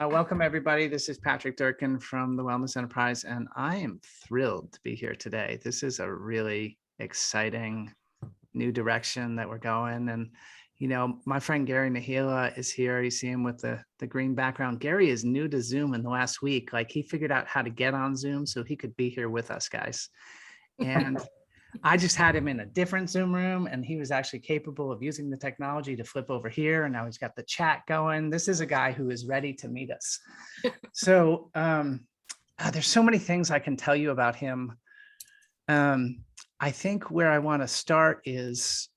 Welcome, everybody. This is Patrick Durkin from the Wellness Enterprise, and I am thrilled to be here today. This is a really exciting new direction that we're going. And, you know, my friend Gary Nehila is here. You see him with the green background. Gary is new to Zoom in the last week. Like, he figured out how to get on Zoom so he could be here with us, guys. And I just had him in a different Zoom room, and he was actually capable of using the technology to flip over here. And now he's got the chat going. This is a guy who is ready to meet us. So there's so many things I can tell you about him. I think where I want to start is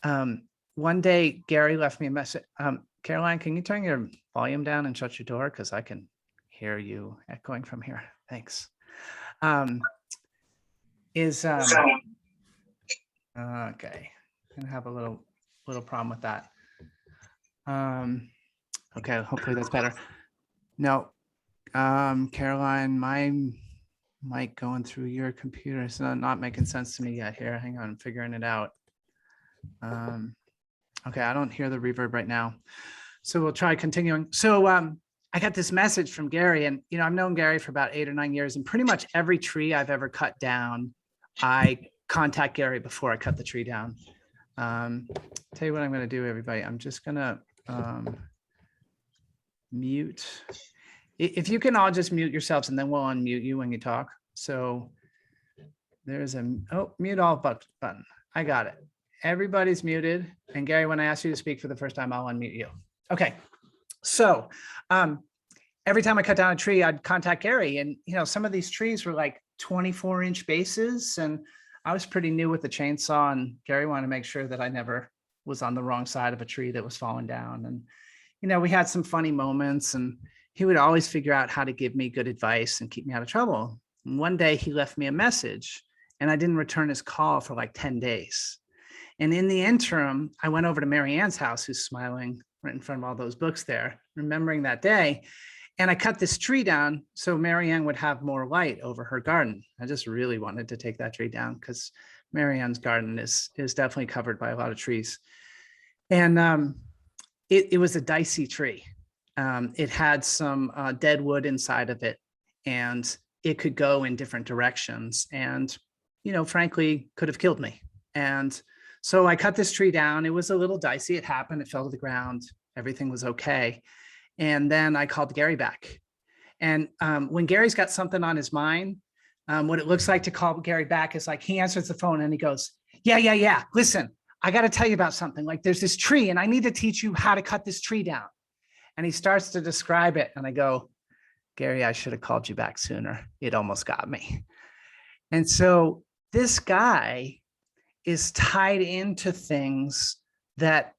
one day Gary left me a message. Caroline, can you turn your volume down and shut your door? Because I can hear you echoing from here. Thanks. Okay, I'm gonna have a little problem with that. Okay, hopefully that's better. No, Caroline, my mic going through your computer is not making sense to me yet here. Hang on, I'm figuring it out. Okay, I don't hear the reverb right now. So we'll try continuing. So I got this message from Gary, and you know, I've known Gary for about 8 or 9 years, and pretty much every tree I've ever cut down, I contact Gary before I cut the tree down. Tell you what I'm going to do, everybody. I'm just going to mute. If you can all just mute yourselves, and then we'll unmute you when you talk. So there's a mute all button. I got it. Everybody's muted. And Gary, when I ask you to speak for the first time, I'll unmute you. Okay. So every time I cut down a tree, I'd contact Gary, and you know, some of these trees were like 24-inch bases, and I was pretty new with the chainsaw, and Gary wanted to make sure that I never was on the wrong side of a tree that was falling down. And, you know, we had some funny moments, and he would always figure out how to give me good advice and keep me out of trouble. And one day he left me a message, and I didn't return his call for like 10 days. And in the interim, I went over to Mary Ann's house, who's smiling right in front of all those books there, remembering that day. And I cut this tree down so Mary Ann would have more light over her garden. I just really wanted to take that tree down because Mary Ann's garden is definitely covered by a lot of trees. And it was a dicey tree. It had some dead wood inside of it, and it could go in different directions, and, you know, frankly, could have killed me. And so I cut this tree down. It was a little dicey. It happened. It fell to the ground. Everything was okay. And then I called Gary back. And when Gary's got something on his mind, what it looks like to call Gary back is like, he answers the phone and he goes, yeah. Listen, I got to tell you about something. Like, there's this tree and I need to teach you how to cut this tree down. And he starts to describe it. And I go, Gary, I should have called you back sooner. It almost got me. And so this guy is tied into things that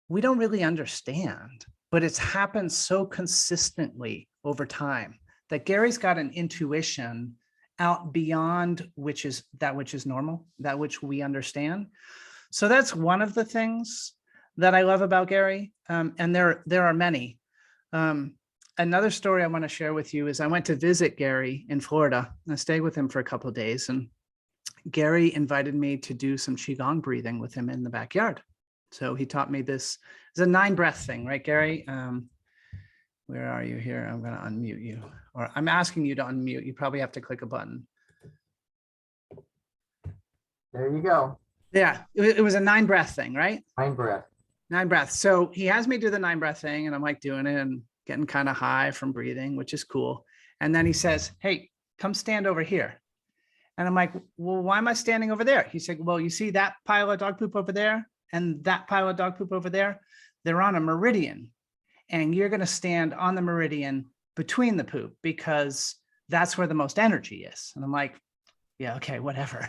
we don't really understand, but it's happened so consistently over time that Gary's got an intuition out beyond which is normal, that which we understand. So that's one of the things that I love about Gary. And there are many. Another story I want to share with you is I went to visit Gary in Florida. I stayed with him for a couple of days, and Gary invited me to do some Qigong breathing with him in the backyard. So he taught me this. It's a 9-breath thing, right, Gary? Where are you here? I'm going to unmute you, or I'm asking you to unmute. You probably have to click a button. There you go. Yeah, it was a 9-breath thing, right? 9 breath. 9 breaths. So he has me do the 9-breath thing, and I'm like doing it and getting kind of high from breathing, which is cool. And then he says, hey, come stand over here. And I'm like, well, why am I standing over there? He said, well, you see that pile of dog poop over there and that pile of dog poop over there? They're on a meridian, and you're going to stand on the meridian between the poop because that's where the most energy is. And I'm like, yeah, okay, whatever.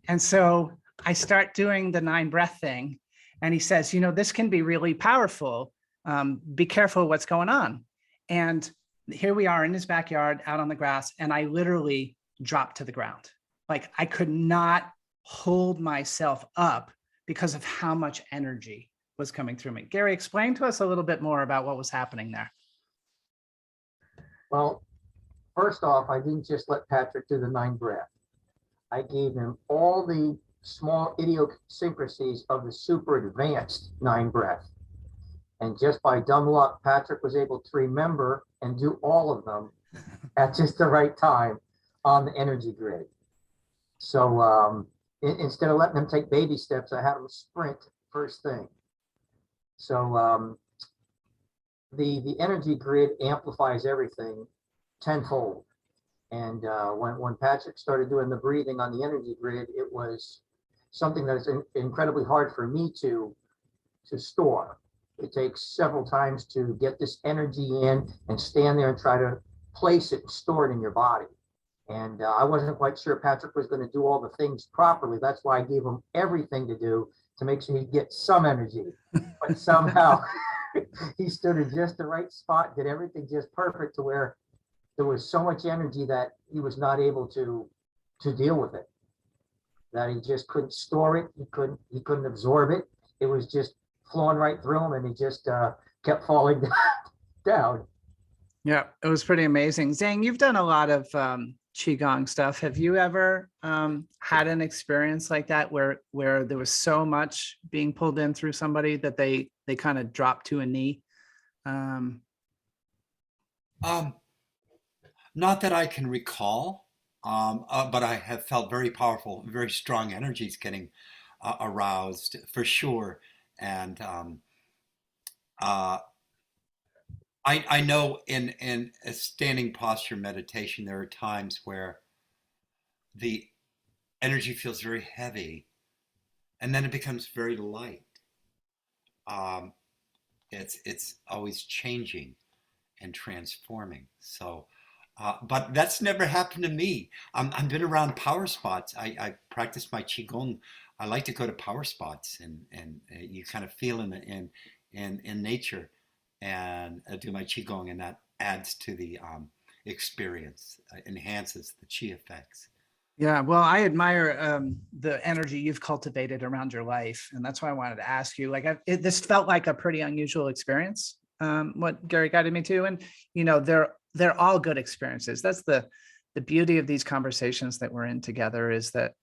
And so I start doing the 9-breath thing, and he says, you know, this can be really powerful. Be careful what's going on. And here we are in his backyard out on the grass, and I literally dropped to the ground. Like, I could not hold myself up because of how much energy was coming through me. Gary, explain to us a little bit more about what was happening there. Well, first off, I didn't just let Patrick do the 9 breath. I gave him all the small idiosyncrasies of the super advanced 9 breath. And just by dumb luck, Patrick was able to remember and do all of them at just the right time on the energy grid. So instead of letting them take baby steps, I had them sprint first thing. So the energy grid amplifies everything tenfold. And when Patrick started doing the breathing on the energy grid, it was something that is incredibly hard for me to store. It takes several times to get this energy in and stand there and try to place it and store it in your body. And I wasn't quite sure Patrick was going to do all the things properly. That's why I gave him everything to do to make sure he'd get some energy. But somehow he stood in just the right spot, did everything just perfect to where there was so much energy that he was not able to deal with it. That he just couldn't store it. He couldn't absorb it. It was just flowing right through him, and he just kept falling down. Yeah, it was pretty amazing. Zhang, you've done a lot of Qigong stuff. Have you ever had an experience like that where there was so much being pulled in through somebody that they kind of dropped to a knee? Not that I can recall, but I have felt very powerful, very strong energies getting aroused for sure. And I know in a standing posture meditation, there are times where the energy feels very heavy and then it becomes very light. It's always changing and transforming. So, but that's never happened to me. I've been around power spots. I practice my qigong. I like to go to power spots, and you kind of feel in nature, and do my qigong, and that adds to the experience, enhances the qi effects. Yeah, well, I admire the energy you've cultivated around your life, and that's why I wanted to ask you. Like, this felt like a pretty unusual experience. What Gary guided me to, and they're all good experiences. That's the beauty of these conversations that we're in together, is that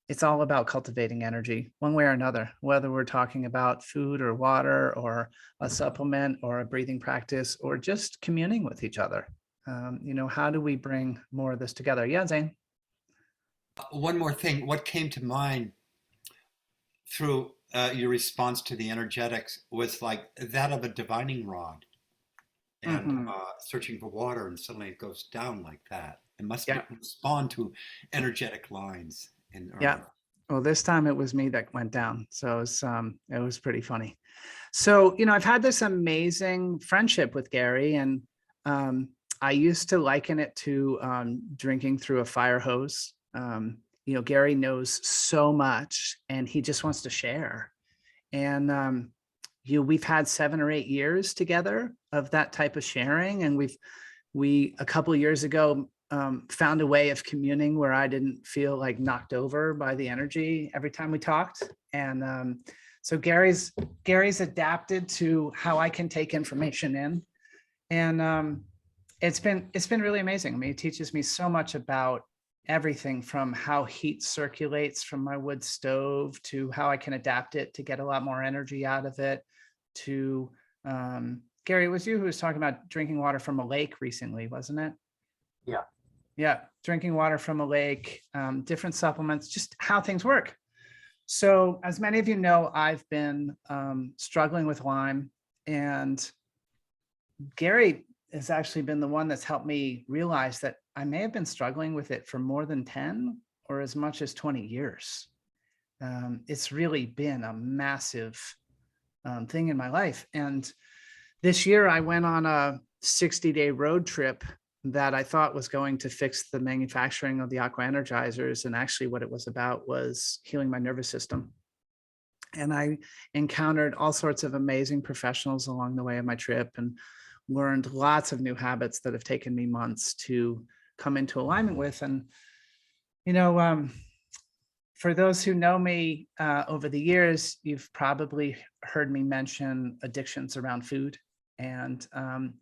it's all about cultivating energy one way or another, whether we're talking about food or water or a supplement or a breathing practice or just communing with each other. How do we bring more of this together? Yeah, Zane. One more thing, what came to mind through your response to the energetics was like that of a divining rod, and searching for water, and suddenly it goes down like that. It must respond to energetic lines in earth. Yeah. Well, this time it was me that went down. So it was pretty funny. So, I've had this amazing friendship with Gary, and I used to liken it to drinking through a fire hose. Gary knows so much and he just wants to share. And we've had 7 or 8 years together of that type of sharing. And we a couple of years ago found a way of communing where I didn't feel like knocked over by the energy every time we talked. And so Gary's adapted to how I can take information in. And it's been really amazing. I mean, it teaches me so much about everything from how heat circulates from my wood stove to how I can adapt it to get a lot more energy out of it, to Gary, it was you who was talking about drinking water from a lake recently, wasn't it? Yeah. Yeah, drinking water from a lake, different supplements, just how things work. So as many of you know, I've been struggling with Lyme, and Gary has actually been the one that's helped me realize that I may have been struggling with it for more than 10 or as much as 20 years. It's really been a massive thing in my life. And this year I went on a 60-day road trip that I thought was going to fix the manufacturing of the aqua energizers. And actually what it was about was healing my nervous system. And I encountered all sorts of amazing professionals along the way of my trip, and learned lots of new habits that have taken me months to come into alignment with. And, for those who know me over the years, you've probably heard me mention addictions around food. And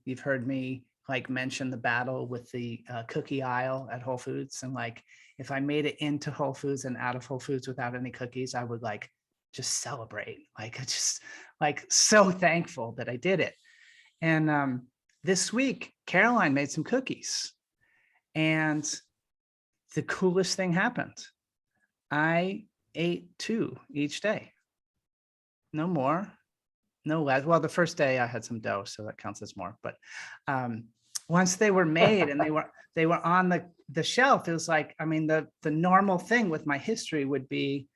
you've heard me mention the battle with the cookie aisle at Whole Foods. And if I made it into Whole Foods and out of Whole Foods without any cookies, I would just celebrate. Like, I just like so thankful that I did it. And this week, Caroline made some cookies, and the coolest thing happened. I ate 2 each day. No more, no less. Well, the first day I had some dough, so that counts as more. But once they were made and they were on the shelf, it was like, I mean, the normal thing with my history would be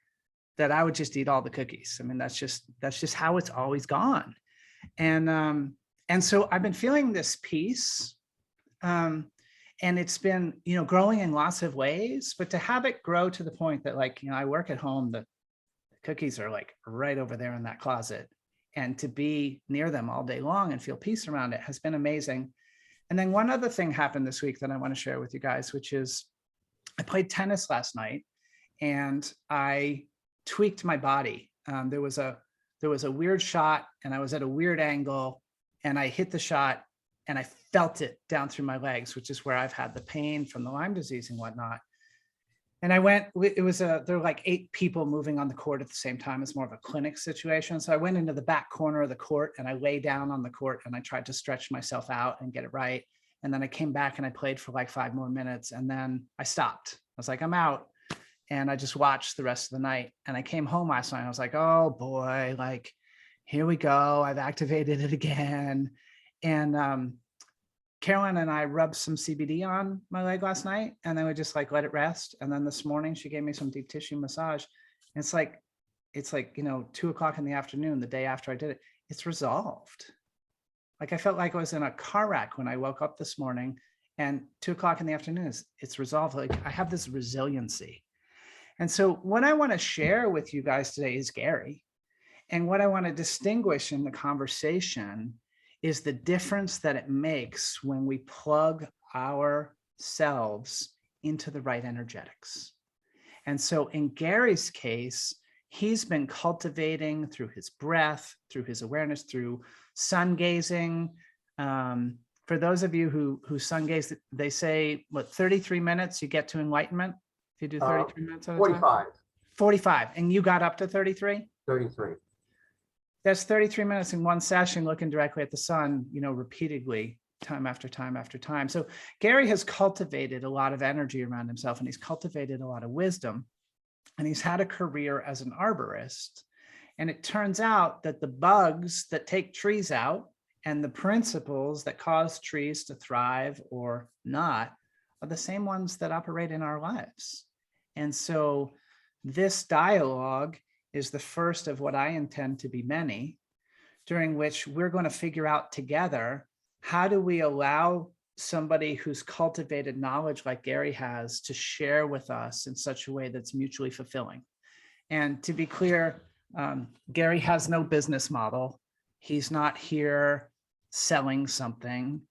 that I would just eat all the cookies. I mean, that's just how it's always gone. And so I've been feeling this peace. And it's been, growing in lots of ways, but to have it grow to the point that, like, I work at home, the cookies are like right over there in that closet, and to be near them all day long and feel peace around it has been amazing. And then one other thing happened this week that I want to share with you guys, which is I played tennis last night and I tweaked my body. There was a weird shot and I was at a weird angle and I hit the shot and I felt it down through my legs, which is where I've had the pain from the Lyme disease and whatnot. And I went, there were like 8 people moving on the court at the same time. It's more of a clinic situation. So I went into the back corner of the court and I lay down on the court and I tried to stretch myself out and get it right. And then I came back and I played for like 5 more minutes and then I stopped. I was like, I'm out. And I just watched the rest of the night. And I came home last night. I was like, oh boy, like, here we go. I've activated it again. And Caroline and I rubbed some CBD on my leg last night and then we just like let it rest. And then this morning she gave me some deep tissue massage. And it's like, 2 o'clock in the afternoon, the day after I did it, it's resolved. Like I felt like I was in a car wreck when I woke up this morning, and 2 o'clock in the afternoon it's resolved. Like I have this resiliency. And so what I want to share with you guys today is Gary. And what I want to distinguish in the conversation is the difference that it makes when we plug ourselves into the right energetics. And so in Gary's case, he's been cultivating through his breath, through his awareness, through sun gazing. For those of you who sun gaze, they say, 33 minutes, you get to enlightenment? If you do 33 minutes at a time? 45. 45. And you got up to 33? 33. That's 33 minutes in one session, looking directly at the sun, repeatedly, time after time after time. So Gary has cultivated a lot of energy around himself, and he's cultivated a lot of wisdom, and he's had a career as an arborist. And it turns out that the bugs that take trees out and the principles that cause trees to thrive or not are the same ones that operate in our lives. And so this dialogue is the first of what I intend to be many, during which we're going to figure out together, how do we allow somebody who's cultivated knowledge like Gary has to share with us in such a way that's mutually fulfilling. And to be clear, Gary has no business model. He's not here selling something.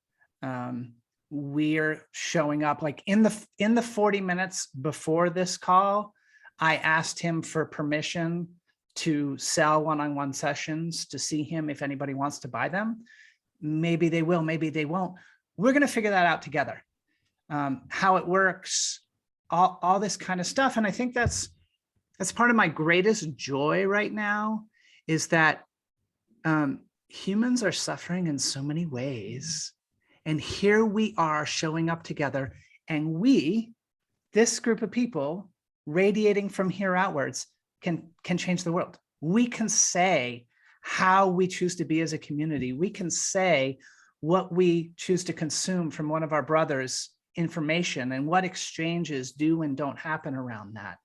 We're showing up like in the 40 minutes before this call, I asked him for permission to sell one-on-one sessions to see him if anybody wants to buy them. Maybe they will, maybe they won't. We're going to figure that out together. How it works, all this kind of stuff. And I think that's part of my greatest joy right now, is that humans are suffering in so many ways. And here we are showing up together, and we, this group of people, radiating from here outwards, can change the world. We can say how we choose to be as a community. We can say what we choose to consume from one of our brothers' information and what exchanges do and don't happen around that.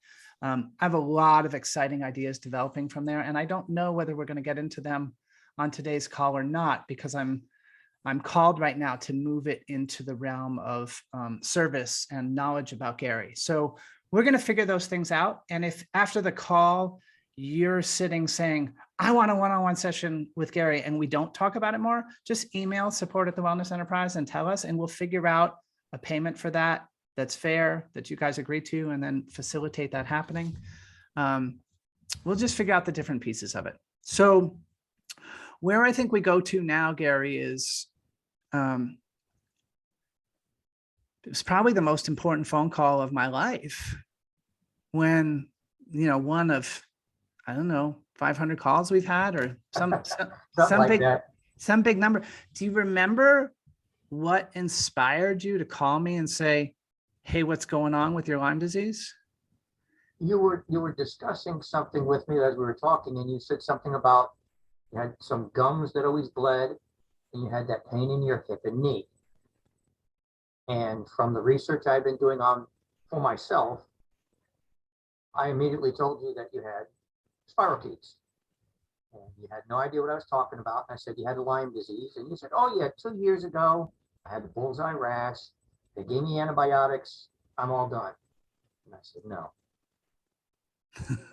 I have a lot of exciting ideas developing from there, and I don't know whether we're going to get into them on today's call or not, because I'm called right now to move it into the realm of service and knowledge about Gary. So we're going to figure those things out. And if after the call, you're sitting saying, I want a one-on-one session with Gary, and we don't talk about it more, just email support@thewellness enterprise and tell us, and we'll figure out a payment for that that's fair, that you guys agree to, and then facilitate that happening. We'll just figure out the different pieces of it. So where I think we go to now, Gary, is it was probably the most important phone call of my life, when, one of, I don't know, 500 calls we've had, or Something some like big, that. some big number. Do you remember what inspired you to call me and say, hey, what's going on with your Lyme disease? You were discussing something with me as we were talking, and you said something about you had some gums that always bled, and you had that pain in your hip and knee. And from the research I've been doing on for myself, I immediately told you that you had spirochetes. And you had no idea what I was talking about. And I said, you had Lyme disease. And you said, oh yeah, 2 years ago, I had the bullseye rash. They gave me antibiotics. I'm all done. And I said, no.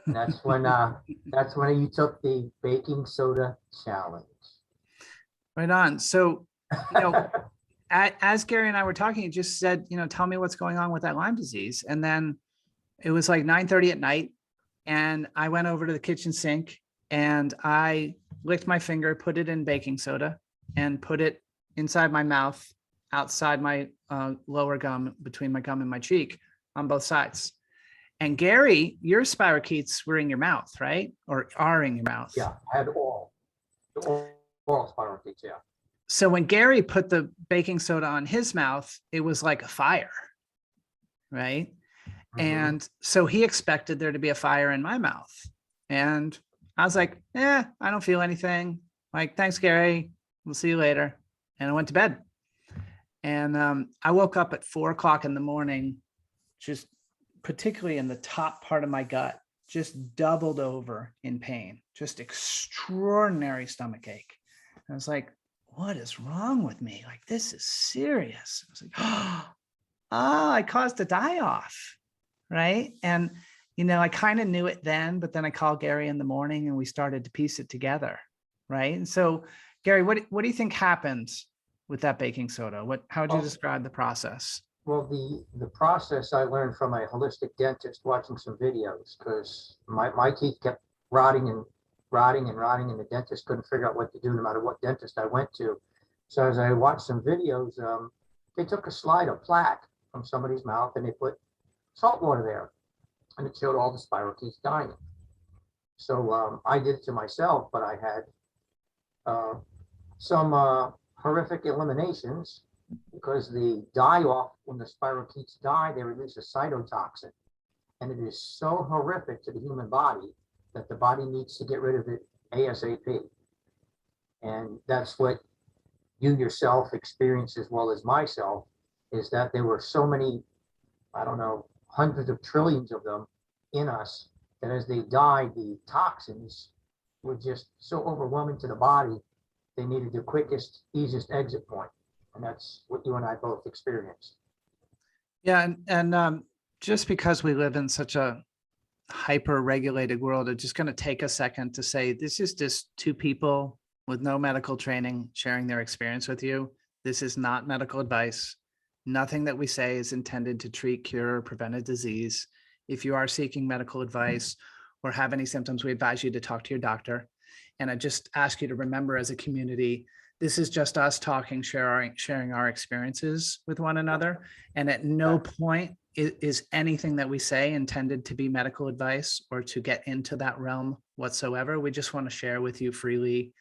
And that's when you took the baking soda challenge. Right on. So, as Gary and I were talking, you just said, tell me what's going on with that Lyme disease. And then it was like 9:30 at night. And I went over to the kitchen sink and I licked my finger, put it in baking soda, and put it inside my mouth, outside my lower gum, between my gum and my cheek, on both sides. And Gary, your spirochetes were in your mouth, right? Or are in your mouth. Yeah, I had all spirochetes, yeah. So when Gary put the baking soda on his mouth, it was like a fire, right? Mhm. And so he expected there to be a fire in my mouth. And I was like, I don't feel anything. Like, thanks, Gary. We'll see you later. And I went to bed. And I woke up at 4 o'clock in the morning, just particularly in the top part of my gut, just doubled over in pain, just extraordinary stomach ache. And I was like, what is wrong with me? Like, this is serious. I was like, I caused a die-off, right? And, I kind of knew it then, but then I called Gary in the morning and we started to piece it together, right? And so, Gary, what do you think happened with that baking soda? How would you describe the process? Well, the process I learned from a holistic dentist watching some videos, because my teeth kept rotting, and the dentist couldn't figure out what to do no matter what dentist I went to. So as I watched some videos, they took a slide of plaque from somebody's mouth and they put salt water there, and it showed all the spirochetes dying. So I did it to myself, but I had some horrific eliminations, because the die-off, when the spirochetes die, they release a cytotoxin. And it is so horrific to the human body that the body needs to get rid of it ASAP. And that's what you yourself experienced as well as myself, is that there were so many, I don't know, hundreds of trillions of them in us, that as they died, the toxins were just so overwhelming to the body, they needed the quickest, easiest exit point. And that's what you and I both experienced. Yeah. And just because we live in such a hyper regulated world, it's just going to take a second to say, this is just two people with no medical training sharing their experience with you. This is not medical advice. Nothing that we say is intended to treat, cure, or prevent a disease. If you are seeking medical advice or have any symptoms, we advise you to talk to your doctor. And I just ask you to remember, as a community, this is just us talking, sharing our experiences with one another. And at no point is anything that we say intended to be medical advice or to get into that realm whatsoever. We just want to share with you freely,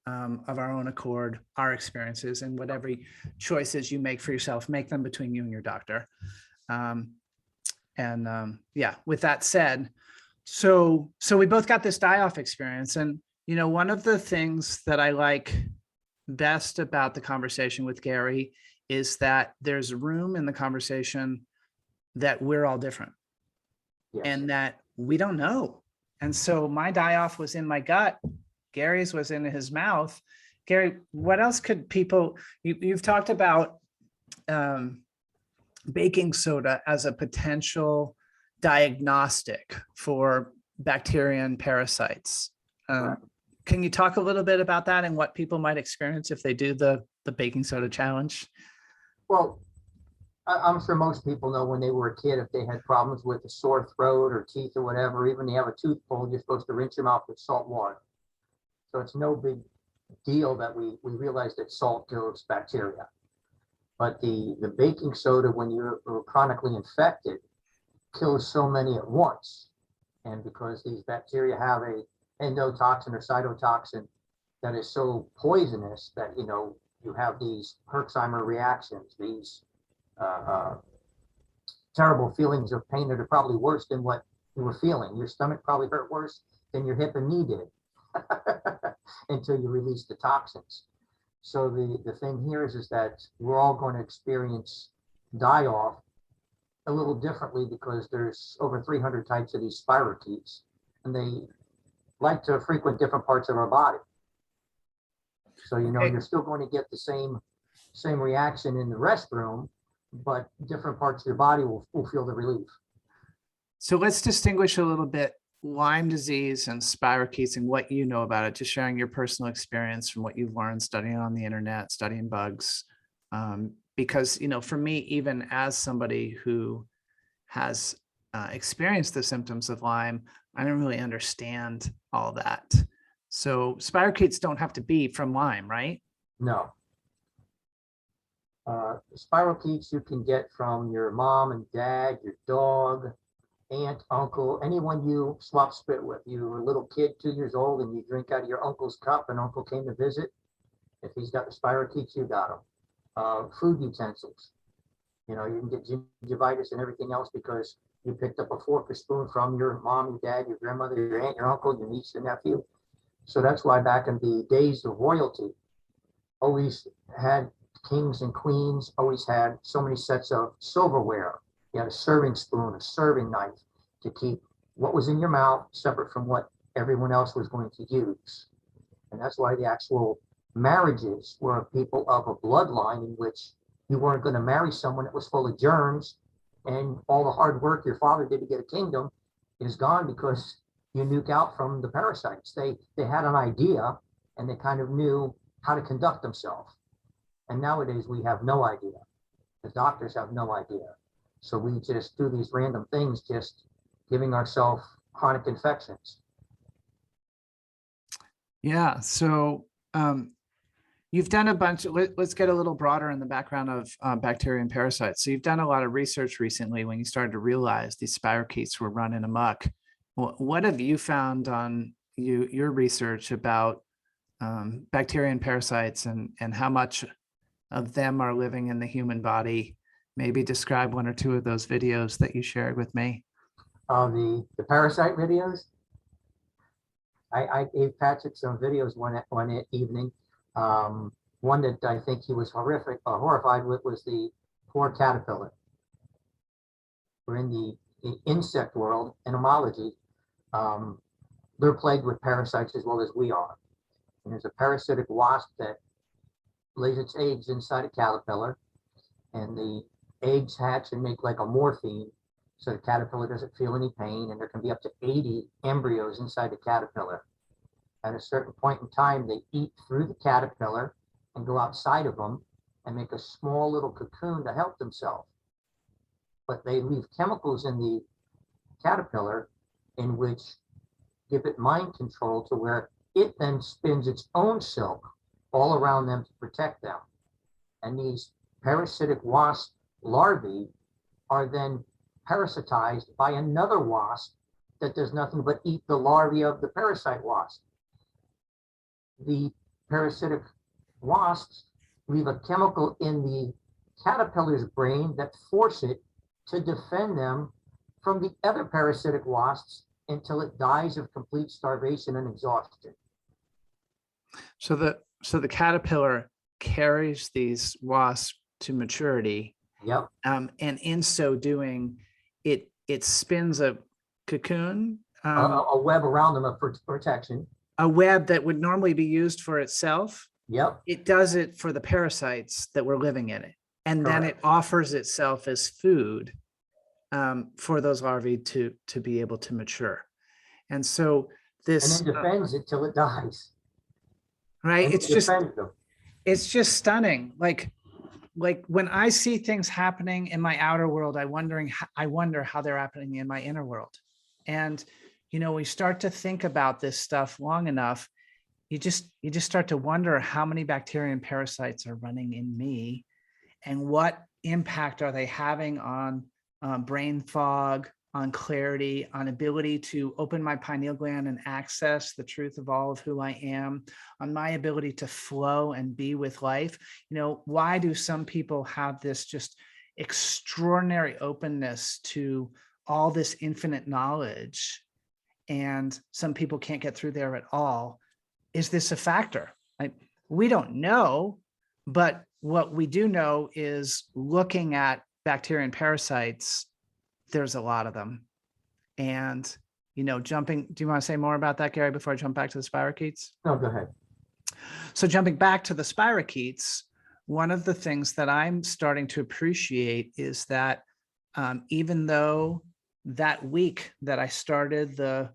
of our own accord, our experiences, and whatever choices you make for yourself, make them between you and your doctor. Yeah, with that said, so we both got this die-off experience. And, one of the things that I like best about the conversation with Gary is that there's room in the conversation that we're all different. Yes. And that we don't know. And so my die-off was in my gut. Gary's was in his mouth. Gary, what else could people, you've talked about baking soda as a potential diagnostic for bacteria and parasites. Right. Can you talk a little bit about that and what people might experience if they do the baking soda challenge? Well, I'm sure most people know when they were a kid, if they had problems with a sore throat or teeth or whatever, even they have a tooth pulled, you're supposed to rinse your mouth with salt water. So it's no big deal that we realize that salt kills bacteria. But the baking soda, when you're chronically infected, kills so many at once. And because these bacteria have a endotoxin or cytotoxin that is so poisonous that, you know, you have these Herxheimer reactions, these terrible feelings of pain that are probably worse than what you were feeling. Your stomach probably hurt worse than your hip and knee did until you release the toxins. So the thing here is that we're all going to experience die-off a little differently because there's over 300 types of these spirochetes, and they like to frequent different parts of our body. So, you know, you're still going to get the same reaction in the restroom, but different parts of your body will feel the relief. So let's distinguish a little bit Lyme disease and spirochetes and what you know about it, just sharing your personal experience from what you've learned studying on the internet, studying bugs. Because, you know, for me, even as somebody who has experienced the symptoms of Lyme, I don't really understand all that. So spirochetes don't have to be from Lyme, right? No. Spirochetes you can get from your mom and dad, your dog, aunt, uncle, anyone you swap spit with. You were a little kid, 2 years old, and you drink out of your uncle's cup, and uncle came to visit. If he's got the spirochetes, you got them. Food utensils. You know, you can get gingivitis and everything else because you picked up a fork or spoon from your mom, your dad, your grandmother, your aunt, your uncle, your niece, your nephew. So that's why back in the days of royalty, always had kings and queens, always had so many sets of silverware. You had a serving spoon, a serving knife to keep what was in your mouth separate from what everyone else was going to use. And that's why the actual marriages were people of a bloodline in which you weren't going to marry someone that was full of germs, and all the hard work your father did to get a kingdom is gone because you nuke out from the parasites. They had an idea and they kind of knew how to conduct themselves. And nowadays we have no idea. The doctors have no idea. So we just do these random things, just giving ourselves chronic infections. Yeah. So you've done a bunch. Let's get a little broader in the background of bacteria and parasites. So you've done a lot of research recently when you started to realize these spirochetes were running amok. What have you found on your research about bacteria and parasites and how much of them are living in the human body? Maybe describe one or two of those videos that you shared with me. The parasite videos. I gave Patrick some videos one evening. One that I think he was horrified with was the poor caterpillar. We're in the insect world, entomology. They're plagued with parasites as well as we are. And there's a parasitic wasp that lays its eggs inside a caterpillar, and the eggs hatch and make like a morphine, so the caterpillar doesn't feel any pain, and there can be up to 80 embryos inside the caterpillar. At a certain point in time, they eat through the caterpillar and go outside of them and make a small little cocoon to help themselves. But they leave chemicals in the caterpillar in which give it mind control to where it then spins its own silk all around them to protect them. And these parasitic wasp larvae are then parasitized by another wasp that does nothing but eat the larvae of the parasite wasp. The parasitic wasps leave a chemical in the caterpillar's brain that force it to defend them from the other parasitic wasps until it dies of complete starvation and exhaustion. So the caterpillar carries these wasps to maturity. Yep. And in so doing, it spins a cocoon, A web around them for protection. a web that would normally be used for itself. Yep. It does it for the parasites that were living in it. And then it Correct. offers itself as food for those larvae to be able to mature. And so this, And then defends it till it dies. right? And It's it just, defends them. it's just stunning. Like when I see things happening in my outer world, I wonder how they're happening in my inner world. And, you know, we start to think about this stuff long enough, you just start to wonder how many bacteria and parasites are running in me and what impact are they having on brain fog, on clarity, on ability to open my pineal gland and access the truth of all of who I am, on my ability to flow and be with life. Why do some people have this just extraordinary openness to all this infinite knowledge, and some people can't get through there at all? Is this a factor? We don't know, but what we do know is looking at bacteria and parasites, there's a lot of them. And, do you want to say more about that, Gary, before I jump back to the spirochetes? No, go ahead. So jumping back to the spirochetes, one of the things that I'm starting to appreciate is that even though that week that I started the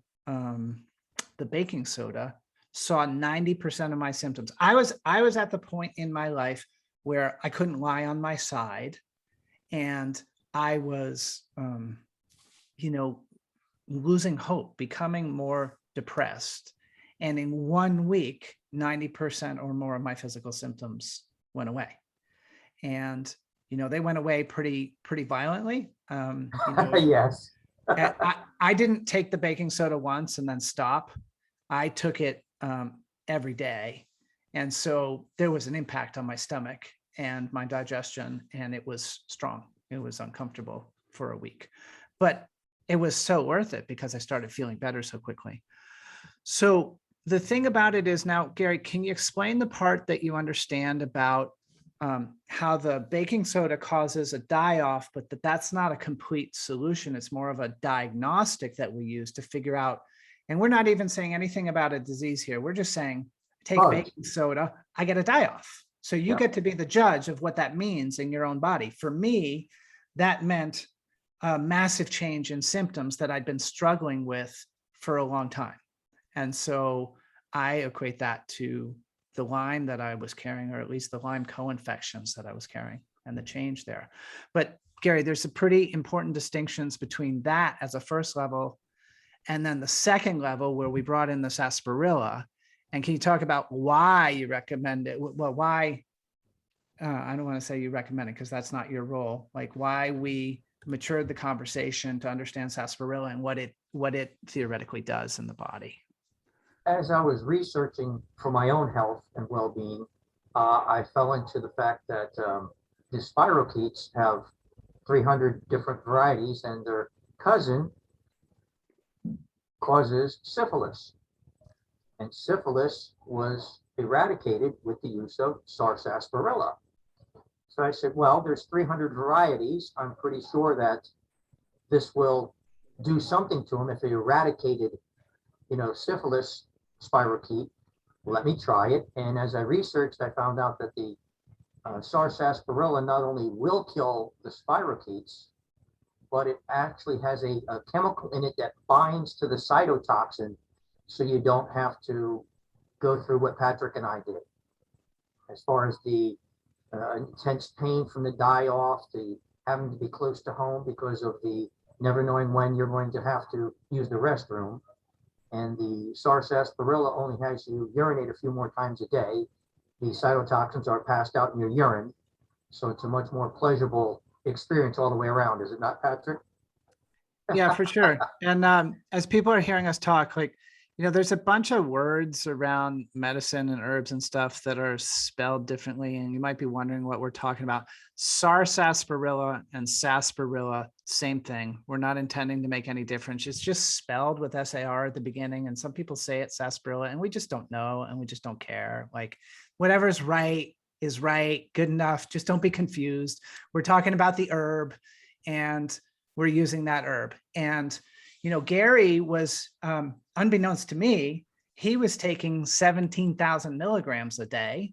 baking soda saw 90% of my symptoms, I was at the point in my life where I couldn't lie on my side, and I was, losing hope, becoming more depressed. And in 1 week, 90% or more of my physical symptoms went away. And, they went away pretty violently. Yes. I didn't take the baking soda once and then stop. I took it every day. And so there was an impact on my stomach and my digestion, and it was strong. It was uncomfortable for a week, but it was so worth it because I started feeling better so quickly. So the thing about it is now, Gary, can you explain the part that you understand about how the baking soda causes a die-off, but that's not a complete solution. It's more of a diagnostic that we use to figure out, and we're not even saying anything about a disease here. We're just saying, take baking soda, I get a die-off. So you get to be the judge of what that means in your own body. For me, that meant a massive change in symptoms that I'd been struggling with for a long time. And so I equate that to the Lyme that I was carrying, or at least the Lyme co-infections that I was carrying, and the change there. But Gary, there's a pretty important distinctions between that as a first level, and then the second level where we brought in the sarsaparilla. And can you talk about why you recommend it? Well, why, I don't want to say you recommend it because that's not your role, like why we matured the conversation to understand sarsaparilla and what it theoretically does in the body. As I was researching for my own health and well-being, I fell into the fact that the spirochetes have 300 different varieties, and their cousin causes syphilis. And syphilis was eradicated with the use of sarsaparilla. So I said, well, there's 300 varieties. I'm pretty sure that this will do something to them if they eradicated, syphilis spirochete. Let me try it. And as I researched, I found out that the sarsaparilla not only will kill the spirochetes, but it actually has a chemical in it that binds to the cytotoxin, so you don't have to go through what Patrick and I did. As far as the intense pain from the die-off, the having to be close to home because of the never knowing when you're going to have to use the restroom. And the sarsaparilla only has you urinate a few more times a day. The cytotoxins are passed out in your urine. So it's a much more pleasurable experience all the way around, is it not, Patrick? Yeah, for sure. And as people are hearing us talk, there's a bunch of words around medicine and herbs and stuff that are spelled differently, and you might be wondering what we're talking about. Sarsaparilla and sarsaparilla, same thing. We're not intending to make any difference. It's just spelled with SAR at the beginning, and some people say it's sarsaparilla, and we just don't know, and we just don't care. Like, whatever's right is right, good enough. Just don't be confused. We're talking about the herb, and we're using that herb. And Gary was, unbeknownst to me, he was taking 17,000 milligrams a day.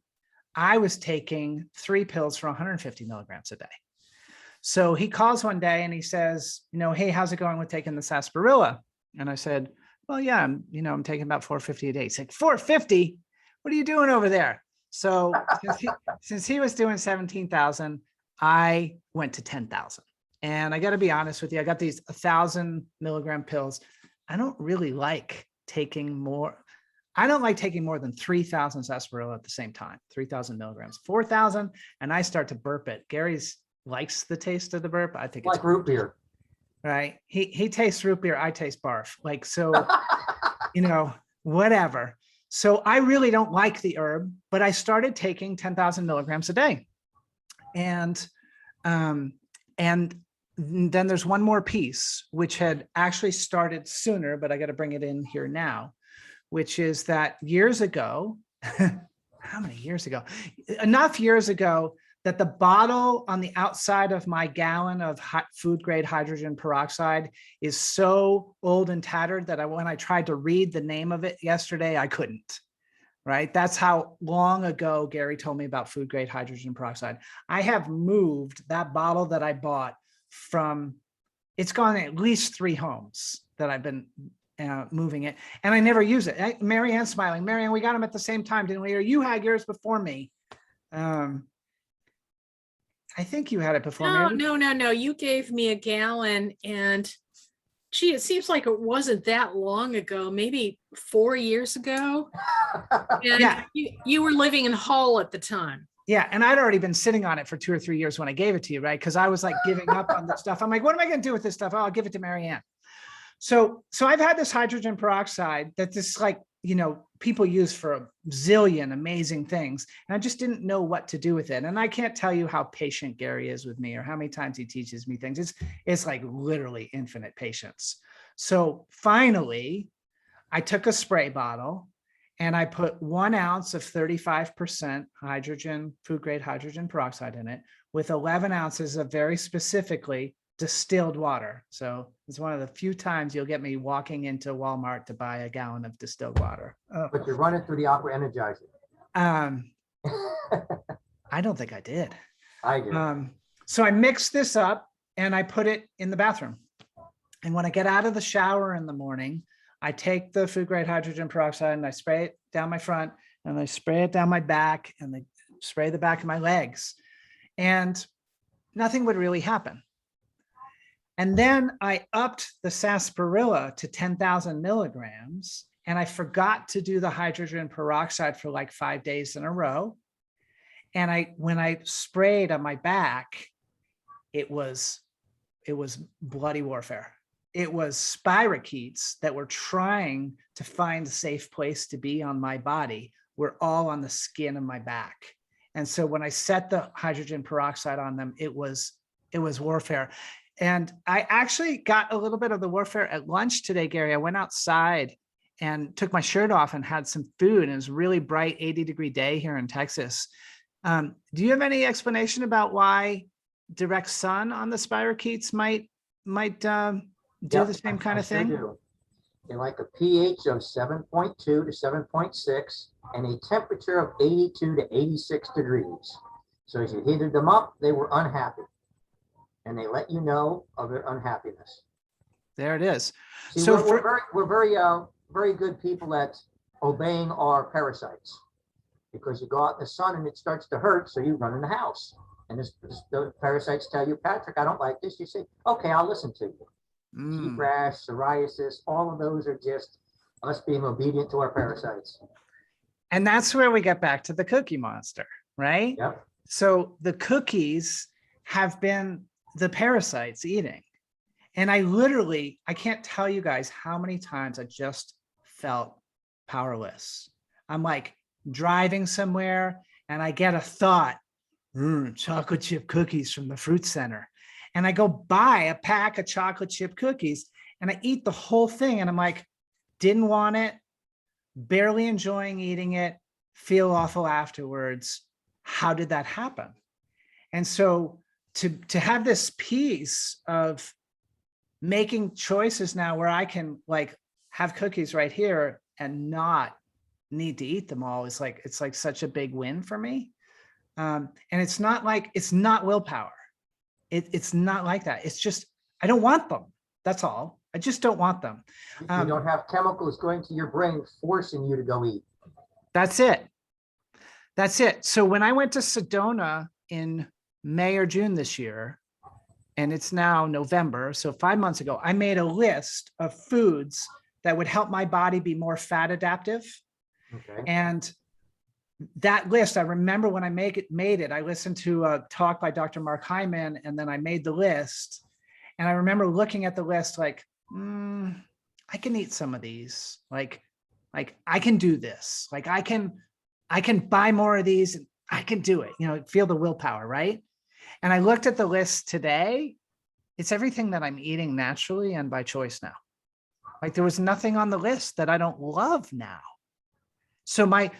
I was taking 3 pills for 150 milligrams a day. So he calls one day and he says, hey, how's it going with taking the sarsaparilla? And I said, well, yeah, I'm taking about 450 a day. He's like, 450? What are you doing over there? So since he was doing 17,000, I went to 10,000. And I got to be honest with you, I got these 1,000 milligram pills. I don't really like taking more. I don't like taking more than 3,000 sarsaparilla at the same time, 3,000 milligrams, 4,000, and I start to burp it. Gary's likes the taste of the burp. I think Like it's root beer. right? He tastes root beer, I taste barf. Like, so, whatever. So I really don't like the herb, but I started taking 10,000 milligrams a day. And and then there's one more piece, which had actually started sooner, but I got to bring it in here now, which is that years ago, how many years ago? Enough years ago that the bottle on the outside of my gallon of food grade hydrogen peroxide is so old and tattered that when I tried to read the name of it yesterday, I couldn't. Right? That's how long ago Gary told me about food grade hydrogen peroxide. I have moved that bottle that I bought from, it's gone at least 3 homes that I've been moving it, and I never use it. Marianne's smiling. Marianne, we got them at the same time, didn't we? Or you had yours before me. I think you had it before me. No. You gave me a gallon, and gee, it seems like it wasn't that long ago, maybe 4 years ago. And Yeah. you were living in Hull at the time. Yeah. And I'd already been sitting on it for 2 or 3 years when I gave it to you, right? Because I was like giving up on this stuff. I'm like, what am I going to do with this stuff? Oh, I'll give it to Marianne. So I've had this hydrogen peroxide that this, like, people use for a zillion amazing things. And I just didn't know what to do with it. And I can't tell you how patient Gary is with me or how many times he teaches me things. It's like literally infinite patience. So finally, I took a spray bottle and I put 1 ounce of 35% hydrogen, food grade hydrogen peroxide in it with 11 ounces of very specifically distilled water. So it's one of the few times you'll get me walking into Walmart to buy a gallon of distilled water. Oh. But you run it through the Aqua Energizer. I don't think I did. I do. So I mixed this up and I put it in the bathroom. And when I get out of the shower in the morning, I take the food grade hydrogen peroxide and I spray it down my front and I spray it down my back and I spray the back of my legs, and nothing would really happen. And then I upped the sarsaparilla to 10,000 milligrams, and I forgot to do the hydrogen peroxide for like 5 days in a row. And when I sprayed on my back, it was bloody warfare. It was spirochetes that were trying to find a safe place to be on my body, were all on the skin of my back. And so when I set the hydrogen peroxide on them, it was warfare. And I actually got a little bit of the warfare at lunch today, Gary. I went outside and took my shirt off and had some food. And it was a really bright 80-degree day here in Texas. Do you have any explanation about why direct sun on the spirochetes might do the same kind of thing? Do. They like a pH of 7.2 to 7.6 and a temperature of 82 to 86 degrees. So as you heated them up, they were unhappy. And they let you know of their unhappiness. There it is. See, So we're very good people at obeying our parasites, because you go out in the sun and it starts to hurt, so you run in the house. And the parasites tell you, Patrick, I don't like this. You say, okay, I'll listen to you. Heat rash, psoriasis, all of those are just us being obedient to our parasites. And that's where we get back to the Cookie Monster, right? Yep. So the cookies have been the parasites eating. And I can't tell you guys how many times I just felt powerless. I'm like driving somewhere and I get a thought, chocolate chip cookies from the fruit center. And I go buy a pack of chocolate chip cookies and I eat the whole thing. And I'm like, didn't want it, barely enjoying eating it, feel awful afterwards. How did that happen? And so to have this piece of making choices now where I can like have cookies right here and not need to eat them all it's like such a big win for me. And it's not willpower. It's not like that. It's just, I don't want them. That's all. I just don't want them. You don't have chemicals going to your brain forcing you to go eat. That's it. So when I went to Sedona in May or June this year, and it's now November, so 5 months ago, I made a list of foods that would help my body be more fat adaptive. Okay. And that list, I remember when I made it, I listened to a talk by Dr. Mark Hyman, and then I made the list. And I remember looking at the list like, I can eat some of these. Like I can do this. Like I can buy more of these and I can do it, feel the willpower, right? And I looked at the list today. It's everything that I'm eating naturally and by choice now. Like there was nothing on the list that I don't love now. So my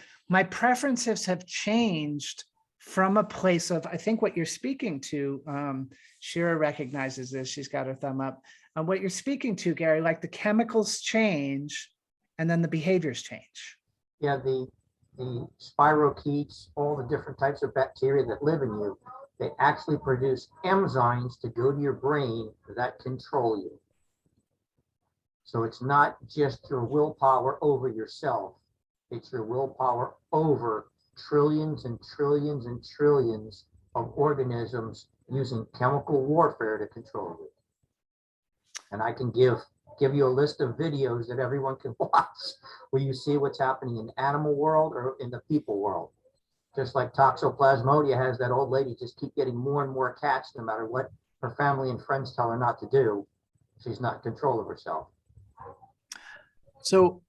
preferences have changed from a place of, I think what you're speaking to, Shira recognizes this, she's got her thumb up. What you're speaking to, Gary, like the chemicals change and then the behaviors change. Yeah, the spirochetes, all the different types of bacteria that live in you, they actually produce enzymes to go to your brain that control you. So it's not just your willpower over yourself, it's your willpower over trillions and trillions and trillions of organisms using chemical warfare to control you. And I can give you a list of videos that everyone can watch where you see what's happening in the animal world or in the people world. Just like toxoplasmodia has that old lady just keep getting more and more attached no matter what her family and friends tell her not to do. She's not in control of herself. So,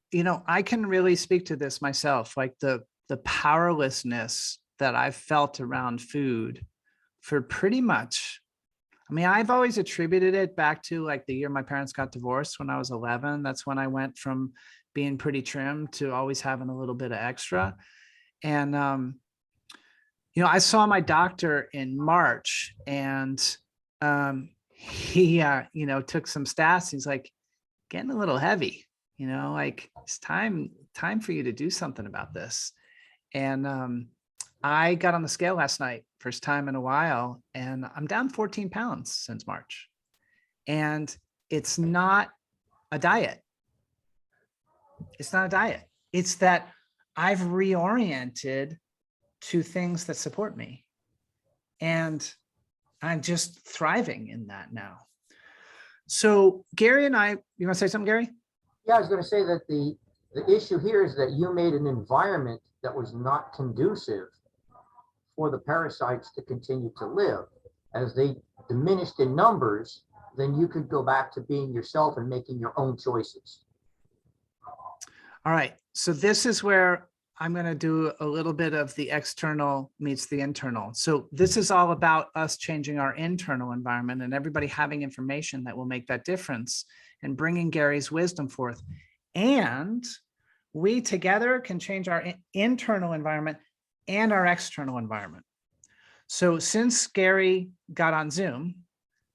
I can really speak to this myself, like the powerlessness that I've felt around food for pretty much, I've always attributed it back to like the year my parents got divorced when I was 11. That's when I went from being pretty trim to always having a little bit of extra. And, I saw my doctor in March and he, took some stats. He's like, getting a little heavy, like it's time for you to do something about this. And I got on the scale last night, first time in a while, and I'm down 14 pounds since March. And it's not a diet. It's not a diet. It's that I've reoriented to things that support me. And I'm just thriving in that now. So Gary and I, you want to say something, Gary? Yeah, I was going to say that the issue here is that you made an environment that was not conducive for the parasites to continue to live. As they diminished in numbers, then you could go back to being yourself and making your own choices. All right. So this is where I'm going to do a little bit of the external meets the internal. So this is all about us changing our internal environment and everybody having information that will make that difference and bringing Gary's wisdom forth. And we together can change our internal environment and our external environment. So since Gary got on Zoom,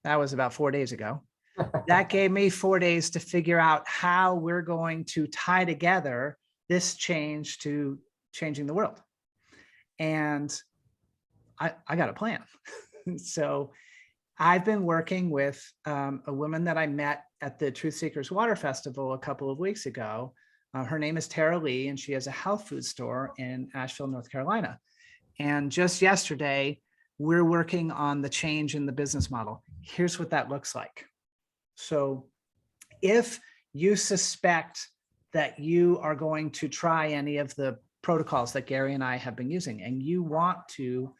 that was about 4 days ago, that gave me 4 days to figure out how we're going to tie together this change to changing the world. And I got a plan. So I've been working with a woman that I met at the Truth Seekers Water Festival a couple of weeks ago. Her name is Tara Lee, and she has a health food store in Asheville, North Carolina. And just yesterday, we're working on the change in the business model. Here's what that looks like. So if you suspect that you are going to try any of the protocols that Gary and I have been using, and you want to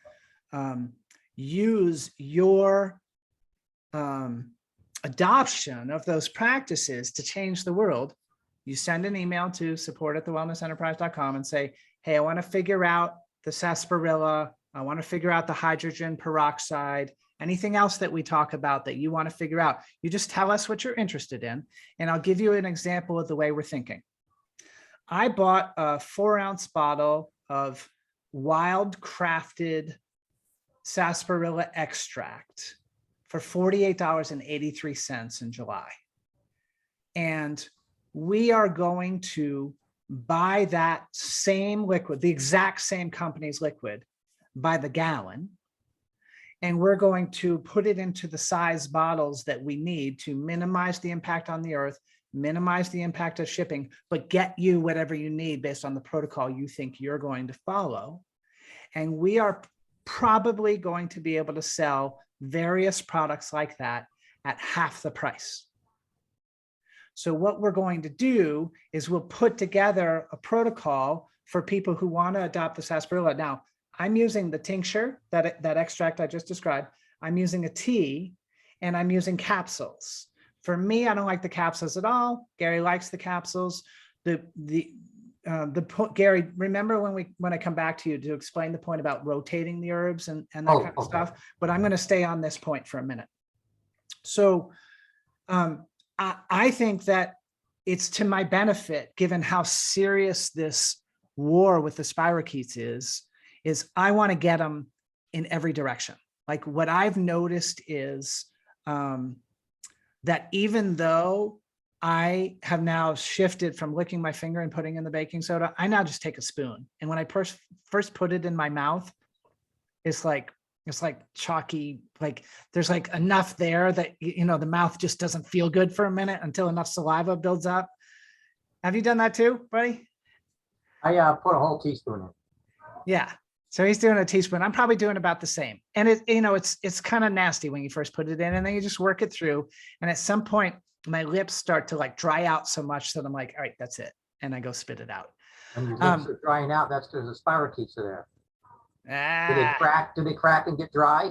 use your adoption of those practices to change the world, you send an email to support@thewellnessenterprise.com and say, hey, I want to figure out the sarsaparilla. I want to figure out the hydrogen peroxide, anything else that we talk about that you want to figure out. You just tell us what you're interested in, and I'll give you an example of the way we're thinking. I bought a 4-ounce bottle of wild crafted sarsaparilla extract for $48.83 in July. And we are going to buy that same liquid, the exact same company's liquid, by the gallon. And we're going to put it into the size bottles that we need to minimize the impact on the earth, minimize the impact of shipping, but get you whatever you need based on the protocol you think you're going to follow. And we are probably going to be able to sell various products like that at half the price. So what we're going to do is we'll put together a protocol for people who want to adopt the sarsaparilla. Now, I'm using the tincture, that extract I just described. I'm using a tea, and I'm using capsules. For me, I don't like the capsules at all. Gary likes the capsules. Gary, remember when I come back to you to explain the point about rotating the herbs and that Oh, kind of okay. stuff, but I'm going to stay on this point for a minute. So I think that it's to my benefit, given how serious this war with the spirochetes is I want to get them in every direction. Like what I've noticed is that even though I have now shifted from licking my finger and putting in the baking soda, I now just take a spoon. And when I first put it in my mouth, it's like chalky, like there's like enough there that, you know, the mouth just doesn't feel good for a minute until enough saliva builds up. Have you done that too, buddy? I put a whole teaspoon in. Yeah. So he's doing a teaspoon. I'm probably doing about the same. And it's kind of nasty when you first put it in, and then you just work it through. And at some point my lips start to like dry out so much that I'm like, all right, that's it. And I go spit it out. When your lips are drying out, that's because the spirochetes are there. Do they crack? Do they crack and get dry?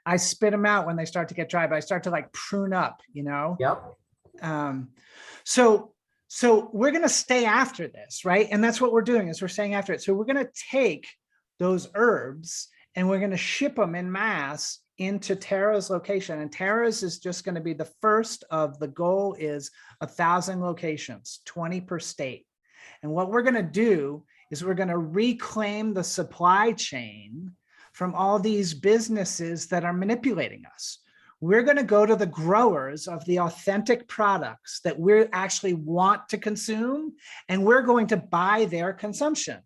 I spit them out when they start to get dry, but I start to like prune up, you know? Yep. So we're going to stay after this, right? And that's what we're doing is we're staying after it. So we're going to take those herbs and we're going to ship them in mass into Tara's location. And Tara's is just going to be the first of the goal is 1,000 locations, 20 per state. And what we're going to do is we're going to reclaim the supply chain from all these businesses that are manipulating us. We're going to go to the growers of the authentic products that we actually want to consume, and we're going to buy their consumption.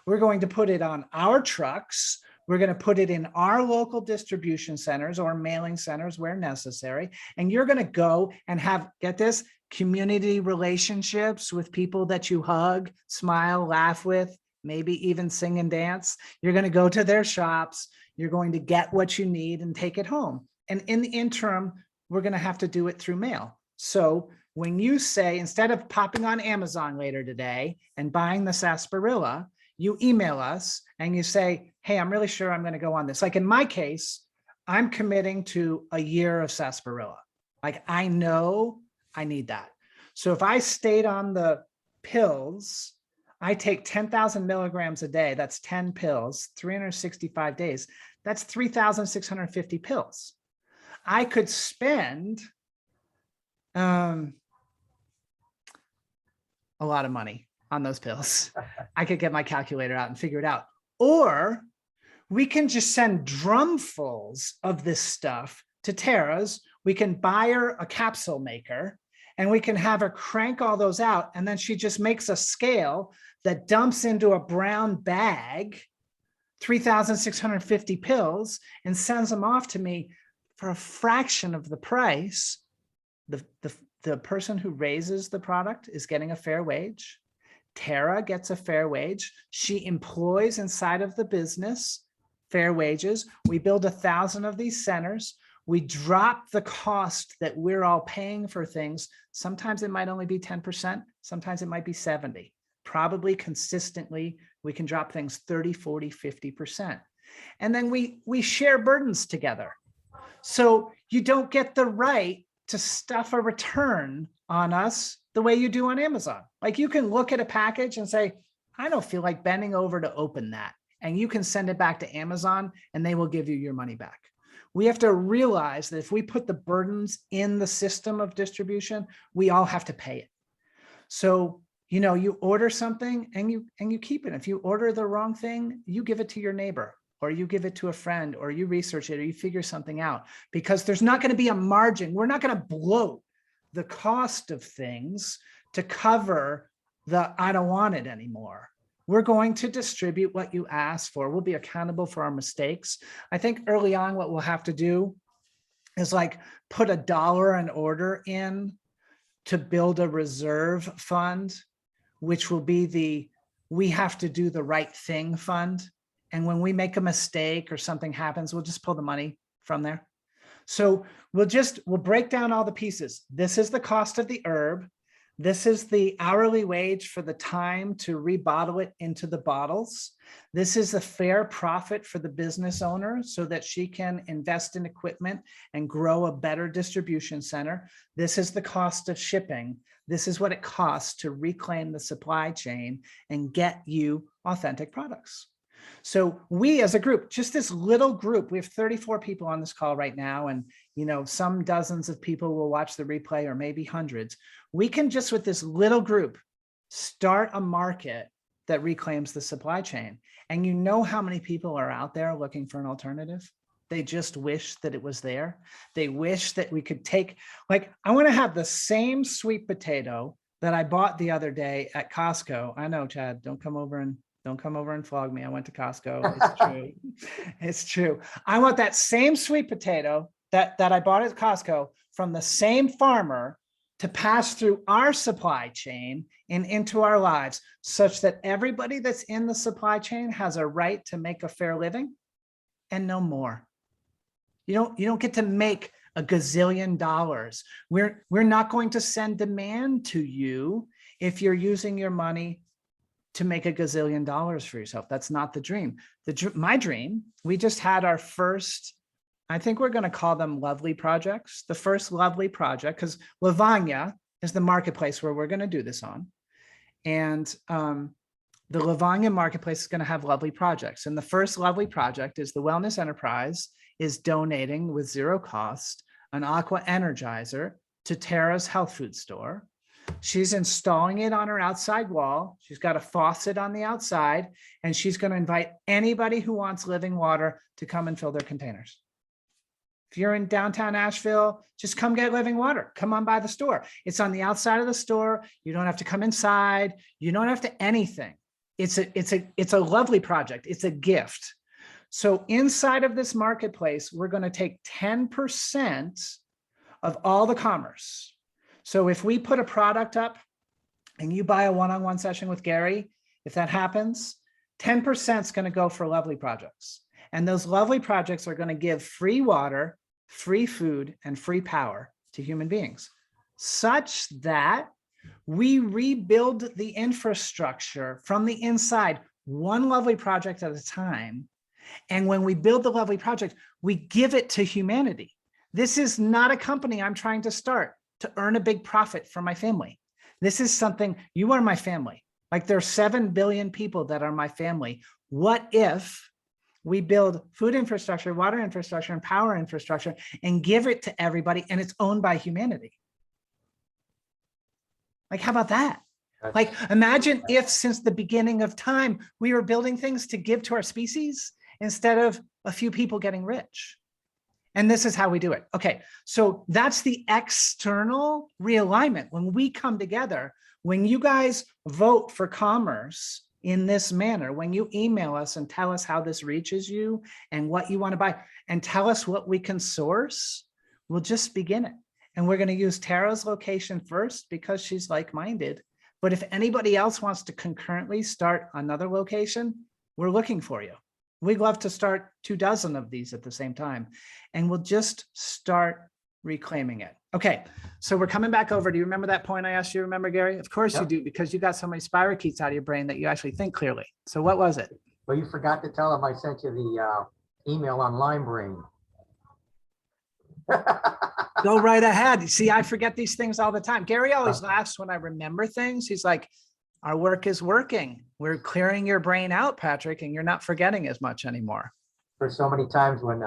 We're going to put it on our trucks. We're going to put it in our local distribution centers or mailing centers where necessary. And you're going to go and have, get this, community relationships with people that you hug, smile, laugh with, maybe even sing and dance. You're going to go to their shops. You're going to get what you need and take it home. And in the interim, we're going to have to do it through mail. So when you say, instead of popping on Amazon later today and buying the sarsaparilla, you email us and you say, hey, I'm really sure I'm going to go on this. Like in my case, I'm committing to a year of sarsaparilla. Like I know I need that. So if I stayed on the pills, I take 10,000 milligrams a day. That's 10 pills, 365 days. That's 3,650 pills. I could spend a lot of money on those pills. I could get my calculator out and figure it out. Or we can just send drumfuls of this stuff to Tara's. We can buy her a capsule maker and we can have her crank all those out. And then she just makes a scale that dumps into a brown bag, 3,650 pills, and sends them off to me for a fraction of the price. The person who raises the product is getting a fair wage. Tara gets a fair wage. She employs inside of the business fair wages. We build 1,000 of these centers. We drop the cost that we're all paying for things. Sometimes it might only be 10%. Sometimes it might be 70. Probably consistently, we can drop things 30, 40, 50%. And then we share burdens together. So you don't get the right to stuff a return on us the way you do on Amazon. Like you can look at a package and say, I don't feel like bending over to open that. And you can send it back to Amazon and they will give you your money back. We have to realize that if we put the burdens in the system of distribution, we all have to pay it. So, you know, you order something and you keep it. If you order the wrong thing, you give it to your neighbor, or you give it to a friend, or you research it, or you figure something out, because there's not going to be a margin. We're not going to bloat the cost of things to cover the I don't want it anymore. We're going to distribute what you ask for. We'll be accountable for our mistakes. I think early on, what we'll have to do is like put $1 an order in to build a reserve fund, which will be the we have to do the right thing fund. And when we make a mistake or something happens, we'll just pull the money from there. So we'll break down all the pieces. This is the cost of the herb. This is the hourly wage for the time to rebottle it into the bottles. This is a fair profit for the business owner so that she can invest in equipment and grow a better distribution center. This is the cost of shipping. This is what it costs to reclaim the supply chain and get you authentic products. So we as a group, just this little group, we have 34 people on this call right now, and some dozens of people will watch the replay, or maybe hundreds. We can just with this little group start a market that reclaims the supply chain. And you know how many people are out there looking for an alternative? They just wish that it was there. They wish that we could take, like, I want to have the same sweet potato that I bought the other day at Costco. I know, Chad, don't come over and flog me. I went to Costco. It's true. It's true. I want that same sweet potato that I bought at Costco from the same farmer to pass through our supply chain and into our lives, such that everybody that's in the supply chain has a right to make a fair living and no more. You don't get to make a gazillion dollars. We're not going to send demand to you if you're using your money to make a gazillion dollars for yourself. That's not the dream. My dream, we just had our first, I think we're going to call them lovely projects. The first lovely project, because Lovonya is the marketplace where we're going to do this on. And the Lovonya marketplace is going to have lovely projects. And the first lovely project is the Wellness Enterprise is donating with zero cost an aqua energizer to Tara's health food store. She's installing it on her outside wall. She's got a faucet on the outside, and she's going to invite anybody who wants living water to come and fill their containers. If you're in downtown Asheville, just come get living water. Come on by the store. It's on the outside of the store. You don't have to come inside. You don't have to anything. It's a lovely project. It's a gift. So inside of this marketplace, we're going to take 10% of all the commerce. So if we put a product up and you buy a one-on-one session with Gary, if that happens, 10% is going to go for lovely projects. And those lovely projects are going to give free water, free food, and free power to human beings, such that we rebuild the infrastructure from the inside, one lovely project at a time. And when we build the lovely project, we give it to humanity. This is not a company I'm trying to start to earn a big profit for my family. This is something, you are my family. Like there's 7 billion people that are my family. What if we build food infrastructure, water infrastructure, and power infrastructure and give it to everybody, and it's owned by humanity? Like, how about that? Like, imagine if since the beginning of time, we were building things to give to our species instead of a few people getting rich. And this is how we do it. Okay, so that's the external realignment. When we come together, when you guys vote for commerce in this manner, when you email us and tell us how this reaches you and what you want to buy, and tell us what we can source, we'll just begin it. And we're going to use Tara's location first because she's like-minded. But if anybody else wants to concurrently start another location, we're looking for you. We'd love to start 24 of these at the same time, and we'll just start reclaiming it. Okay, so we're coming back over. Do you remember that point I asked you to remember, Gary? Of course you do, because you got so many spirochetes out of your brain that you actually think clearly. So what was it? Well, you forgot to tell him I sent you the email on Lime Brain. Go right ahead. See, I forget these things all the time. Gary always laughs when I remember things. He's like, our work is working. We're clearing your brain out, Patrick, and you're not forgetting as much anymore. For so many times when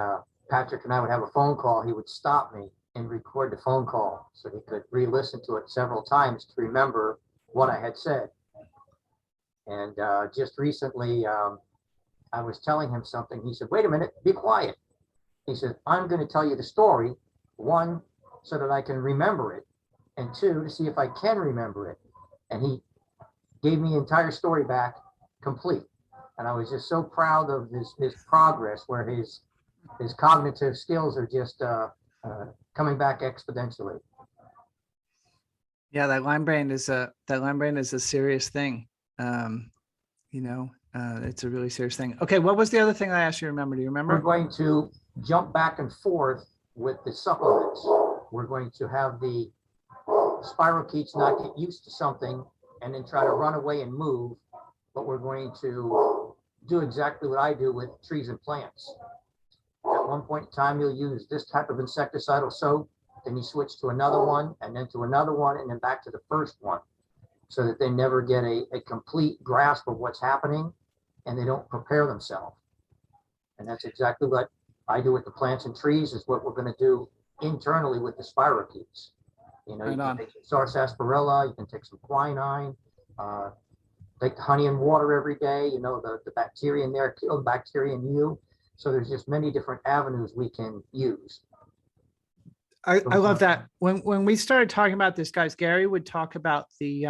Patrick and I would have a phone call, he would stop me and record the phone call so he could re-listen to it several times to remember what I had said. And just recently, I was telling him something. He said, wait a minute, be quiet. He said, I'm going to tell you the story, one, so that I can remember it, and two, to see if I can remember it. And he gave me the entire story back complete. And I was just so proud of his progress, where his cognitive skills are just coming back exponentially. Yeah, that lime brain is a serious thing. It's a really serious thing. Okay, what was the other thing I asked you to remember? Do you remember? We're going to jump back and forth with the supplements. We're going to have the spirochetes not get used to something and then try to run away and move, but we're going to do exactly what I do with trees and plants. At one point in time, you'll use this type of insecticidal soap, then you switch to another one, and then to another one, and then back to the first one, so that they never get a complete grasp of what's happening and they don't prepare themselves. And that's exactly what I do with the plants and trees, is what we're going to do internally with the spirochetes. You know, Right you on. can take some sarsaparilla, you can take some quinine, take the honey and water every day. You know, the bacteria in there kill the bacteria in you. So there's just many different avenues we can use. I love that. When we started talking about this, guys, Gary would talk about the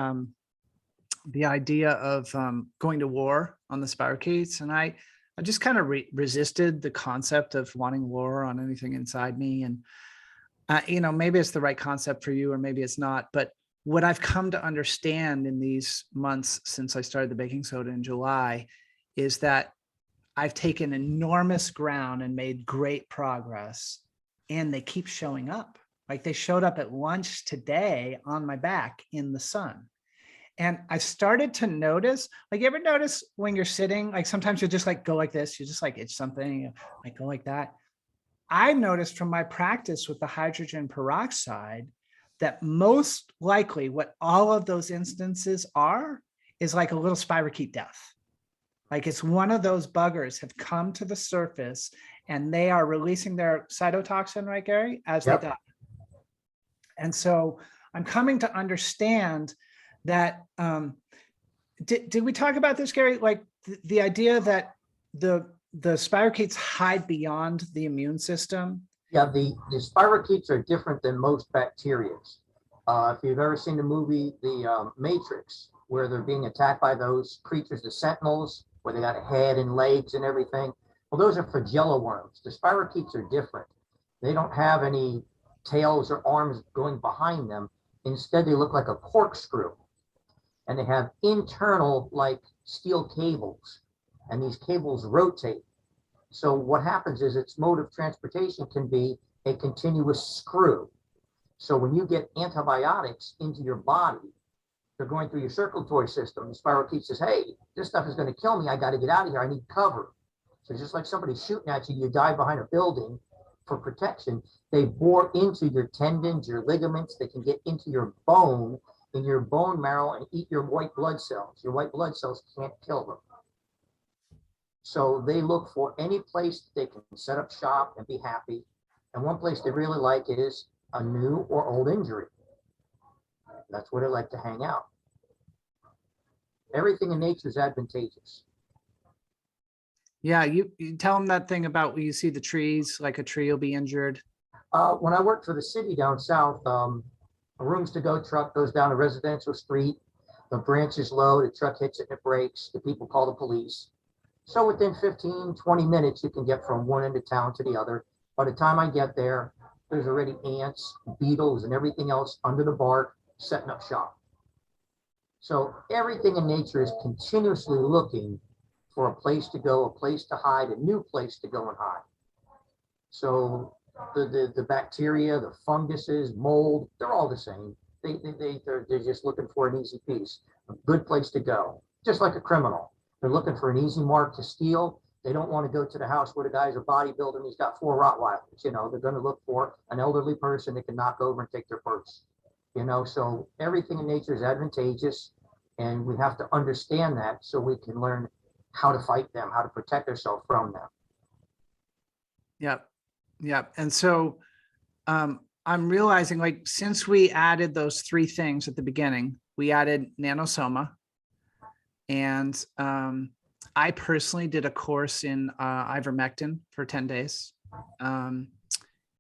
idea of going to war on the spirochetes, and I just kind of resisted the concept of wanting war on anything inside me. And you know, maybe it's the right concept for you, or maybe it's not. But what I've come to understand in these months since I started the baking soda in July is that I've taken enormous ground and made great progress, and they keep showing up. Like they showed up at lunch today on my back in the sun. And I've started to notice, like, you ever notice when you're sitting, like sometimes you'll just like go like this, you just like itch something, you like go like that. I noticed from my practice with the hydrogen peroxide that most likely what all of those instances are is like a little spirochete death. Like it's one of those buggers have come to the surface and they are releasing their cytotoxin, right, Gary, as Yep. they die. And so I'm coming to understand that, did we talk about this, Gary? Like the idea that the spirochetes hide beyond the immune system? Yeah, the spirochetes are different than most bacteria. If you've ever seen the movie The Matrix, where they're being attacked by those creatures, the sentinels, where they got a head and legs and everything, well, those are flagella worms. The spirochetes are different. They don't have any tails or arms going behind them. Instead, they look like a corkscrew. And they have internal, like, steel cables, and these cables rotate. So what happens is its mode of transportation can be a continuous screw. So when you get antibiotics into your body, they're going through your circulatory system. The spirochete says, hey, this stuff is going to kill me. I got to get out of here. I need cover. So just like somebody shooting at you, you dive behind a building for protection. They bore into your tendons, your ligaments. They can get into your bone, in your bone marrow, and eat your white blood cells. Your white blood cells can't kill them. So they look for any place they can set up shop and be happy. And one place they really like is a new or old injury. That's where they like to hang out. Everything in nature is advantageous. Yeah, you tell them that thing about when you see the trees, like a tree will be injured. When I worked for the city down south, a rooms to go truck goes down a residential street. The branch is low, the truck hits it and it breaks. The people call the police. So within 15, 20 minutes, you can get from one end of town to the other. By the time I get there, there's already ants, beetles, and everything else under the bark setting up shop. So everything in nature is continuously looking for a place to go, a place to hide, a new place to go and hide. So the bacteria, the funguses, mold, they're all the same. They're just looking for an easy piece, a good place to go, just like a criminal. They're looking for an easy mark to steal. They don't want to go to the house where the guy's a bodybuilder, he's got 4 Rottweilers. You know, they're going to look for an elderly person that can knock over and take their purse. You know, so everything in nature is advantageous, and we have to understand that so we can learn how to fight them, how to protect ourselves from them. Yep. Yep. And so I'm realizing, like, since we added those 3 things at the beginning, we added nanosoma, and I personally did a course in ivermectin for 10 days,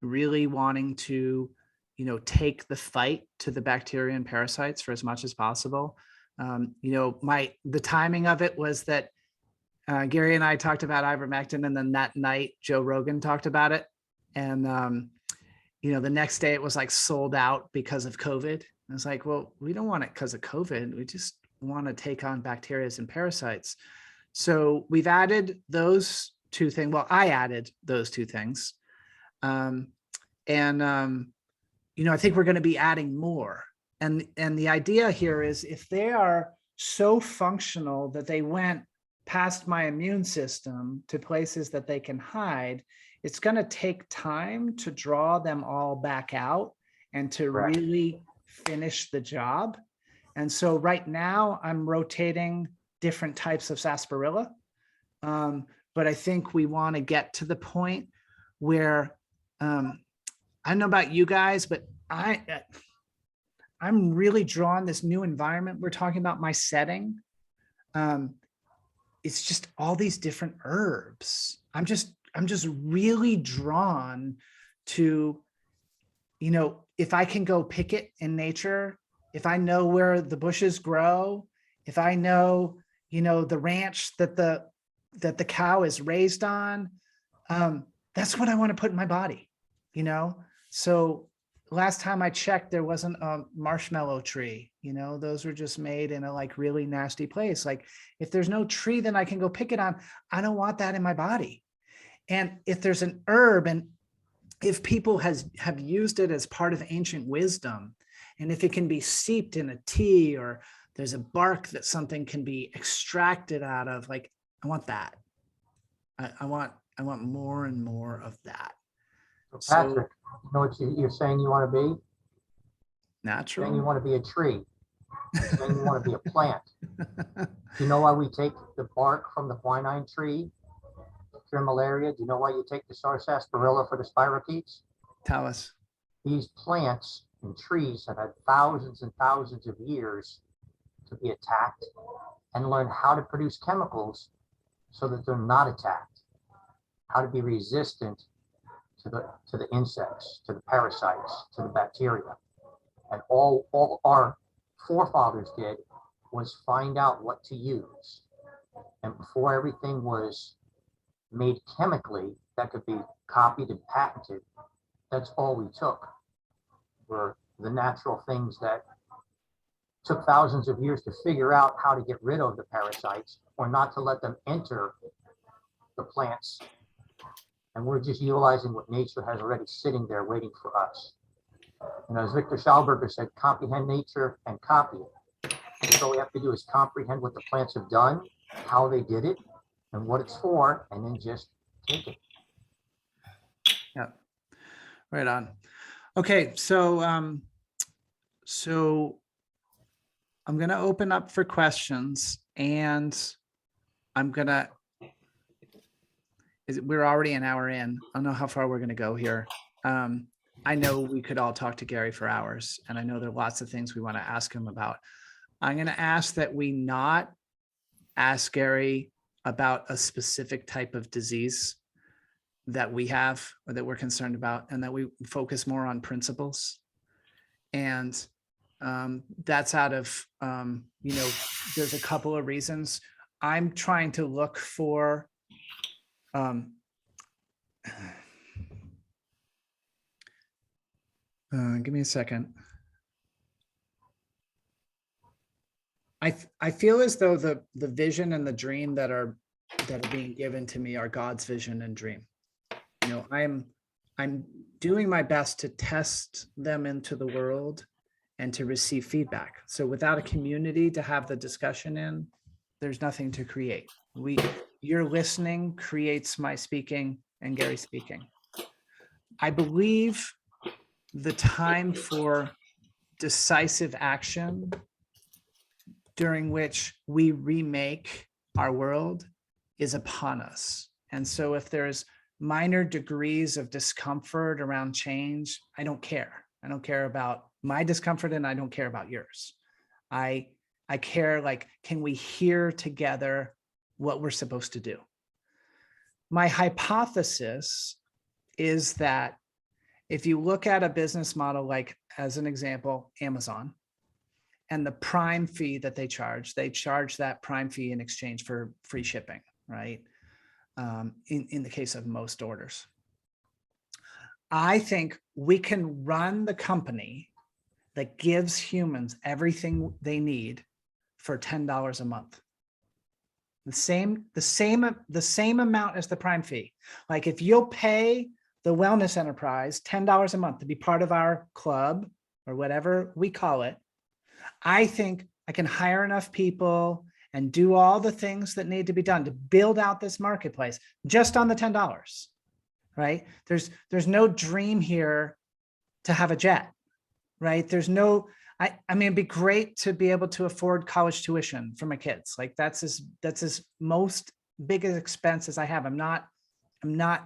really wanting to, you know, take the fight to the bacteria and parasites for as much as possible. You know, the timing of it was that Gary and I talked about ivermectin, and then that night Joe Rogan talked about it. And, you know, the next day it was like sold out because of COVID. I was like, well, we don't want it because of COVID. We just want to take on bacteria and parasites. So we've added those 2 things. Well, I added those 2 things. You know, I think we're going to be adding more. And the idea here is if they are so functional that they went past my immune system to places that they can hide, it's going to take time to draw them all back out and to Correct. really finish the job. And so right now I'm rotating different types of sarsaparilla. But I think we want to get to the point where I don't know about you guys, but I'm really drawn this new environment. We're talking about my setting. It's just all these different herbs. I'm just really drawn to, you know, if I can go pick it in nature, if I know where the bushes grow, if I know, you know, the ranch that the cow is raised on, that's what I want to put in my body, you know? So last time I checked, there wasn't a marshmallow tree, you know, those were just made in a like really nasty place. Like if there's no tree, then I can go pick it on. I don't want that in my body. And if there's an herb, and if people have used it as part of ancient wisdom, and if it can be steeped in a tea, or there's a bark that something can be extracted out of, like, I want that. I want more and more of that. So Patrick, you know what you're saying you want to be? Natural. Saying you want to be a tree. You're saying you want to be a plant. Do you know why we take the bark from the quinine tree to cure malaria? Do you know why you take the sarsaparilla for the spirochetes? Tell us. These plants and trees have had thousands and thousands of years to be attacked and learn how to produce chemicals so that they're not attacked, how to be resistant to the insects, to the parasites, to the bacteria. And all our forefathers did was find out what to use. And before everything was made chemically that could be copied and patented, that's all we took were the natural things that took thousands of years to figure out how to get rid of the parasites or not to let them enter the plants. And we're just utilizing what nature has already sitting there waiting for us. And as Victor Schauberger said, comprehend nature and copy it. And so all we have to do is comprehend what the plants have done, how they did it, and what it's for, and then just take it. Yeah, right on. Okay, so so I'm gonna open up for questions, and I'm gonna. We're already an hour in. I don't know how far we're gonna go here. I know we could all talk to Gary for hours, and I know there are lots of things we want to ask him about. I'm gonna ask that we not ask Gary about a specific type of disease that we have or that we're concerned about, and that we focus more on principles. And that's out of, you know, there's a couple of reasons. I'm trying to look for, give me a second. I feel as though the vision and the dream that are being given to me are God's vision and dream. You know, I'm doing my best to test them into the world and to receive feedback. So without a community to have the discussion in, there's nothing to create. Your listening creates my speaking and Gary speaking. I believe the time for decisive action during which we remake our world is upon us. And so if there's minor degrees of discomfort around change, I don't care. I don't care about my discomfort, and I don't care about yours. I care, like, can we hear together what we're supposed to do? My hypothesis is that if you look at a business model, like, as an example, Amazon, and the Prime fee that they charge that Prime fee in exchange for free shipping, right? In the case of most orders. I think we can run the company that gives humans everything they need for $10 a month. The same amount as the Prime fee. Like, if you'll pay the wellness enterprise $10 a month to be part of our club or whatever we call it, I think I can hire enough people and do all the things that need to be done to build out this marketplace just on the $10, right? There's no dream here to have a jet, right? There's no, I mean, it'd be great to be able to afford college tuition for my kids. Like that's as most biggest expense as I have. I'm not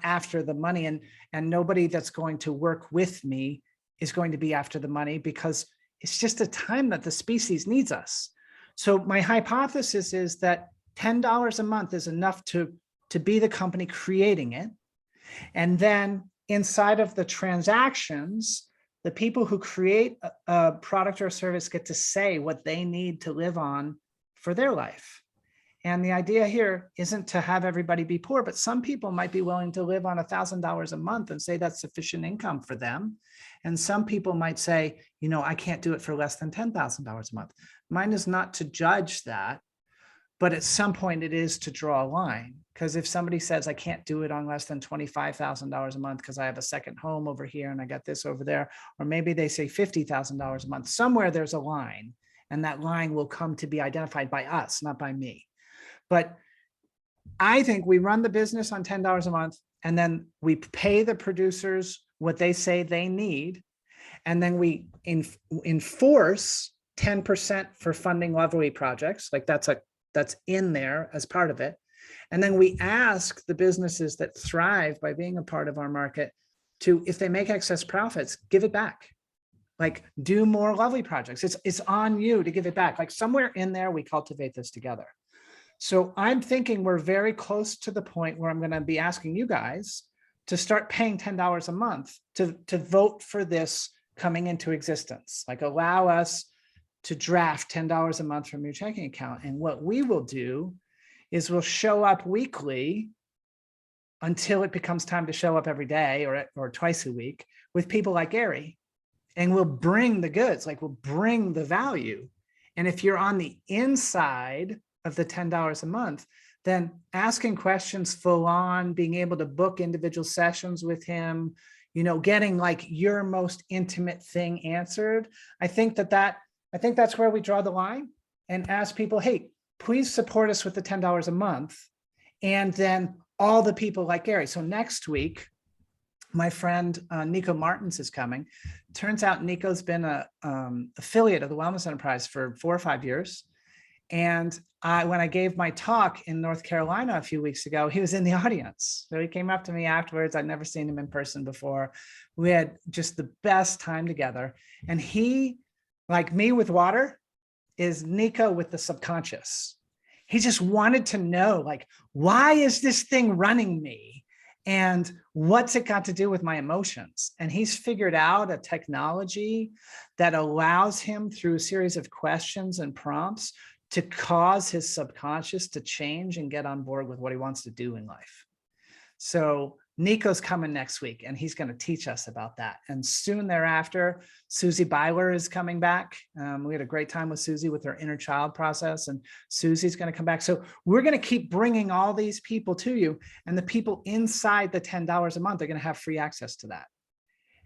after the money, and nobody that's going to work with me is going to be after the money, because it's just a time that the species needs us. So my hypothesis is that $10 a month is enough to be the company creating it. And then inside of the transactions, the people who create a product or service get to say what they need to live on for their life. And the idea here isn't to have everybody be poor, but some people might be willing to live on $1,000 a month and say that's sufficient income for them. And some people might say, you know, I can't do it for less than $10,000 a month. Mine is not to judge that, but at some point it is to draw a line. Because if somebody says I can't do it on less than $25,000 a month because I have a second home over here and I got this over there, or maybe they say $50,000 a month, somewhere there's a line, and that line will come to be identified by us, not by me. But I think we run the business on $10 a month, and then we pay the producers what they say they need. And then we enforce 10% for funding Lovely projects. Like that's in there as part of it. And then we ask the businesses that thrive by being a part of our market to, if they make excess profits, give it back. Like do more Lovely projects. It's on you to give it back. Like somewhere in there, we cultivate this together. So I'm thinking we're very close to the point where I'm going to be asking you guys to start paying $10 a month to vote for this coming into existence. Like allow us to draft $10 a month from your checking account. And what we will do is we'll show up weekly until it becomes time to show up every day or twice a week with people like Gary. And we'll bring the goods, like we'll bring the value. And if you're on the inside of the $10 a month, then asking questions full on, being able to book individual sessions with him, you know, getting like your most intimate thing answered. I think that's where we draw the line and ask people, hey, please support us with the $10 a month. And then all the people like Gary. So next week, my friend Nico Martins is coming. Turns out Nico's been a affiliate of the Wellness Enterprise for 4 or 5 years. And when I gave my talk in North Carolina a few weeks ago, he was in the audience. So he came up to me afterwards. I'd never seen him in person before. We had just the best time together. And he, like me with water, is Nico with the subconscious. He just wanted to know, like, why is this thing running me? And what's it got to do with my emotions? And he's figured out a technology that allows him, through a series of questions and prompts, to cause his subconscious to change and get on board with what he wants to do in life. So Nico's coming next week, and he's going to teach us about that. And soon thereafter, Susie Byler is coming back. We had a great time with Susie with her inner child process, and Susie's going to come back. So we're going to keep bringing all these people to you, and the people inside the $10 a month are going to have free access to that.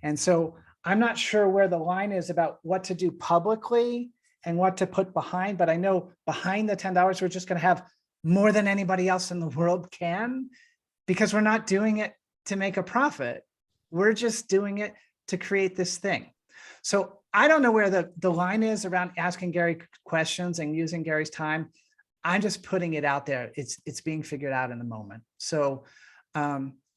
And so I'm not sure where the line is about what to do publicly and what to put behind, but I know behind the $10, we're just going to have more than anybody else in the world can, because we're not doing it to make a profit. We're just doing it to create this thing. So I don't know where the line is around asking Gary questions and using Gary's time. I'm just putting it out there. It's being figured out in the moment. So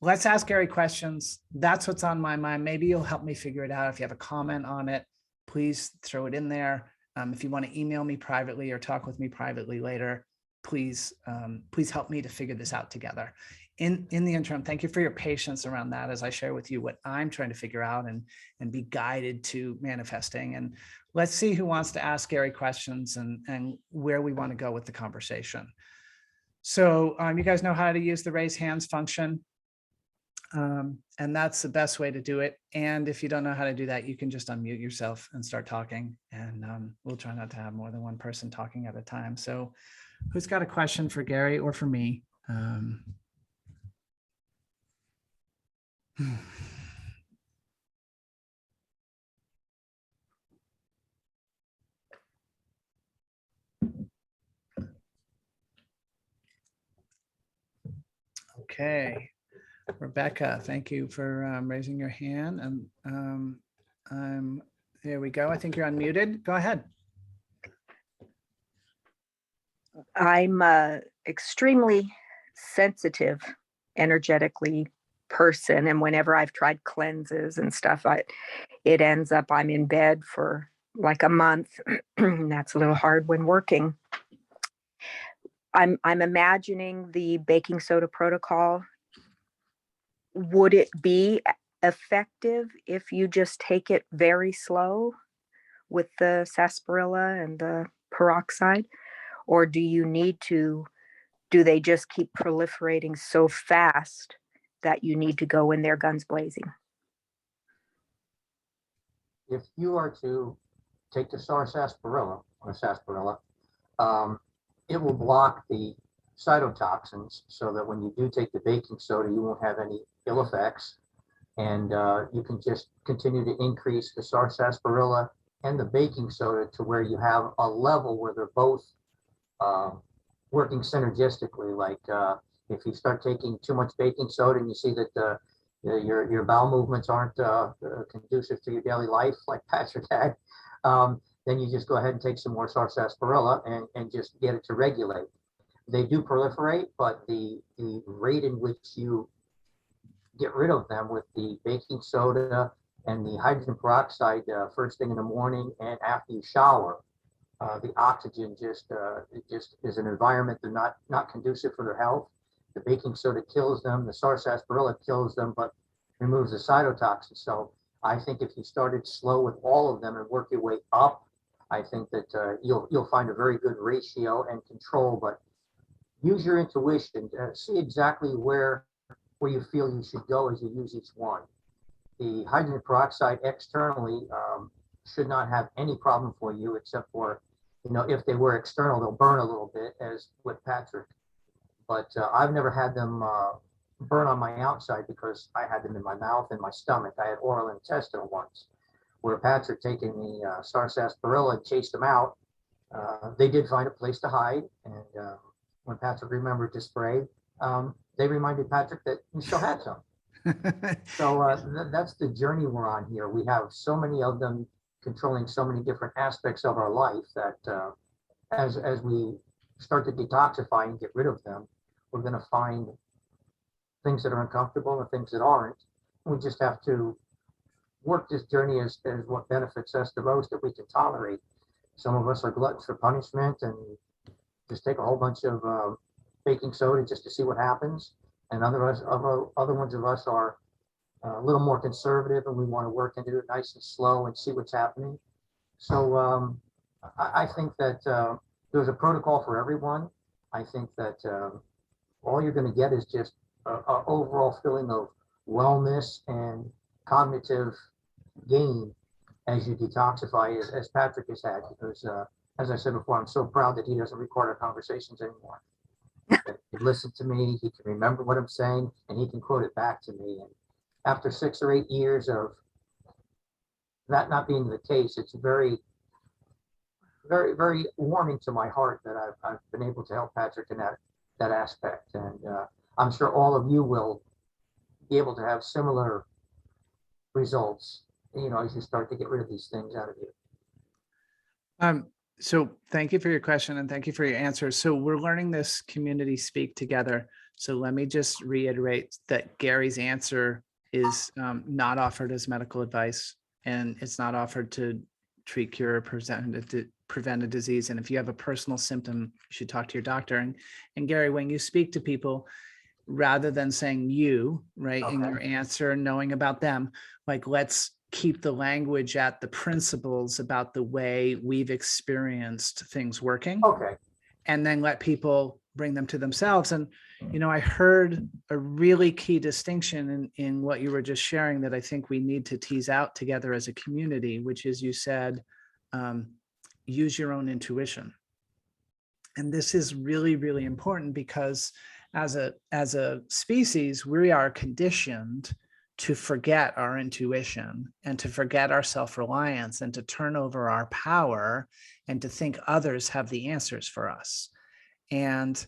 let's ask Gary questions. That's what's on my mind. Maybe you'll help me figure it out. If you have a comment on it, please throw it in there. If you want to email me privately or talk with me privately later, please help me to figure this out together. In the interim, thank you for your patience around that as I share with you what I'm trying to figure out and be guided to manifesting. And let's see who wants to ask Gary questions and where we want to go with the conversation. So you guys know how to use the raise hands function. And that's the best way to do it. And if you don't know how to do that, you can just unmute yourself and start talking. And we'll try not to have more than one person talking at a time. So who's got a question for Gary or for me? Okay. Rebecca, thank you for raising your hand. And there we go. I think you're unmuted. Go ahead. I'm a extremely sensitive, energetically person. And whenever I've tried cleanses and stuff, it ends up I'm in bed for like a month. That's a little hard when working. I'm imagining the baking soda protocol. Would it be effective if you just take it very slow with the sarsaparilla and the peroxide? Or do you need to, do they just keep proliferating so fast that you need to go in there guns blazing? If you are to take the sarsaparilla, it will block the cytotoxins so that when you do take the baking soda, you won't have any ill effects. And you can just continue to increase the sarsaparilla and the baking soda to where you have a level where they're both working synergistically. Like if you start taking too much baking soda and you see that your bowel movements aren't conducive to your daily life, like Patrick had, then you just go ahead and take some more sarsaparilla and just get it to regulate. They do proliferate, but the rate in which you get rid of them with the baking soda and the hydrogen peroxide first thing in the morning and after you shower, the oxygen it just is an environment they're not conducive for their health. The baking soda kills them, the sarsaparilla kills them, but removes the cytotoxins. So I think if you started slow with all of them and work your way up, I think that you'll find a very good ratio and control. But use your intuition, see exactly where you feel you should go as you use each one. The hydrogen peroxide externally should not have any problem for you, except for, if they were external, they'll burn a little bit, as with Patrick. But I've never had them burn on my outside because I had them in my mouth and my stomach. I had oral intestinal ones, where Patrick taking the sarsaparilla and chased them out. They did find a place to hide. And when Patrick remembered to spray, they reminded Patrick that he still had some. So that's the journey we're on here. We have so many of them controlling so many different aspects of our life that as we start to detoxify and get rid of them, we're going to find things that are uncomfortable and things that aren't. We just have to work this journey as what benefits us the most that we can tolerate. Some of us are gluttons for punishment and just take a whole bunch of baking soda just to see what happens. And other ones of us are a little more conservative and we want to work and do it nice and slow and see what's happening. So I think that there's a protocol for everyone. I think that all you're going to get is just an overall feeling of wellness and cognitive gain as you detoxify, as Patrick has had, because as I said before, I'm so proud that he doesn't record our conversations anymore. He listened to me, he can remember what I'm saying, and he can quote it back to me. And after 6 or 8 years of that not being the case, it's very, very, very warming to my heart that I've been able to help Patrick in that aspect. And I'm sure all of you will be able to have similar results, as you start to get rid of these things out of you. So thank you for your question and thank you for your answer. So we're learning this community speak together. So let me just reiterate that Gary's answer is not offered as medical advice, and it's not offered to treat, cure, or prevent a disease. And if you have a personal symptom, you should talk to your doctor. And Gary, when you speak to people, rather than saying you, right, in your answer, knowing about them, like, let's keep the language at the principles about the way we've experienced things working. Okay. And then let people bring them to themselves. And, I heard a really key distinction in what you were just sharing that I think we need to tease out together as a community, which is, you said, use your own intuition. And this is really, really important because as a species, we are conditioned to forget our intuition and to forget our self-reliance and to turn over our power and to think others have the answers for us. And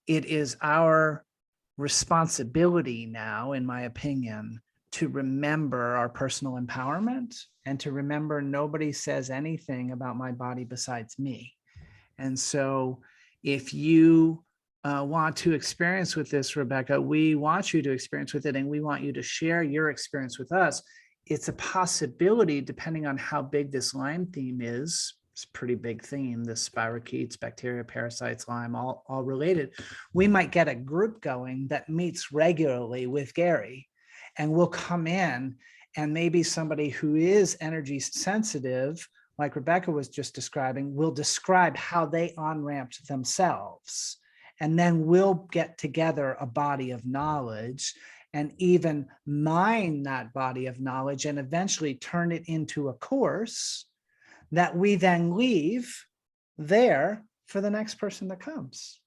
it is our responsibility now, in my opinion, to remember our personal empowerment and to remember nobody says anything about my body besides me. And so if you want to experience with this, Rebecca, we want you to experience with it, and we want you to share your experience with us. It's a possibility, depending on how big this Lyme theme is. It's a pretty big theme, the spirochetes, bacteria, parasites, Lyme, all related. We might get a group going that meets regularly with Gary, and we'll come in, and maybe somebody who is energy sensitive, like Rebecca was just describing, will describe how they on-ramped themselves. And then we'll get together a body of knowledge and even mine that body of knowledge and eventually turn it into a course that we then leave there for the next person that comes,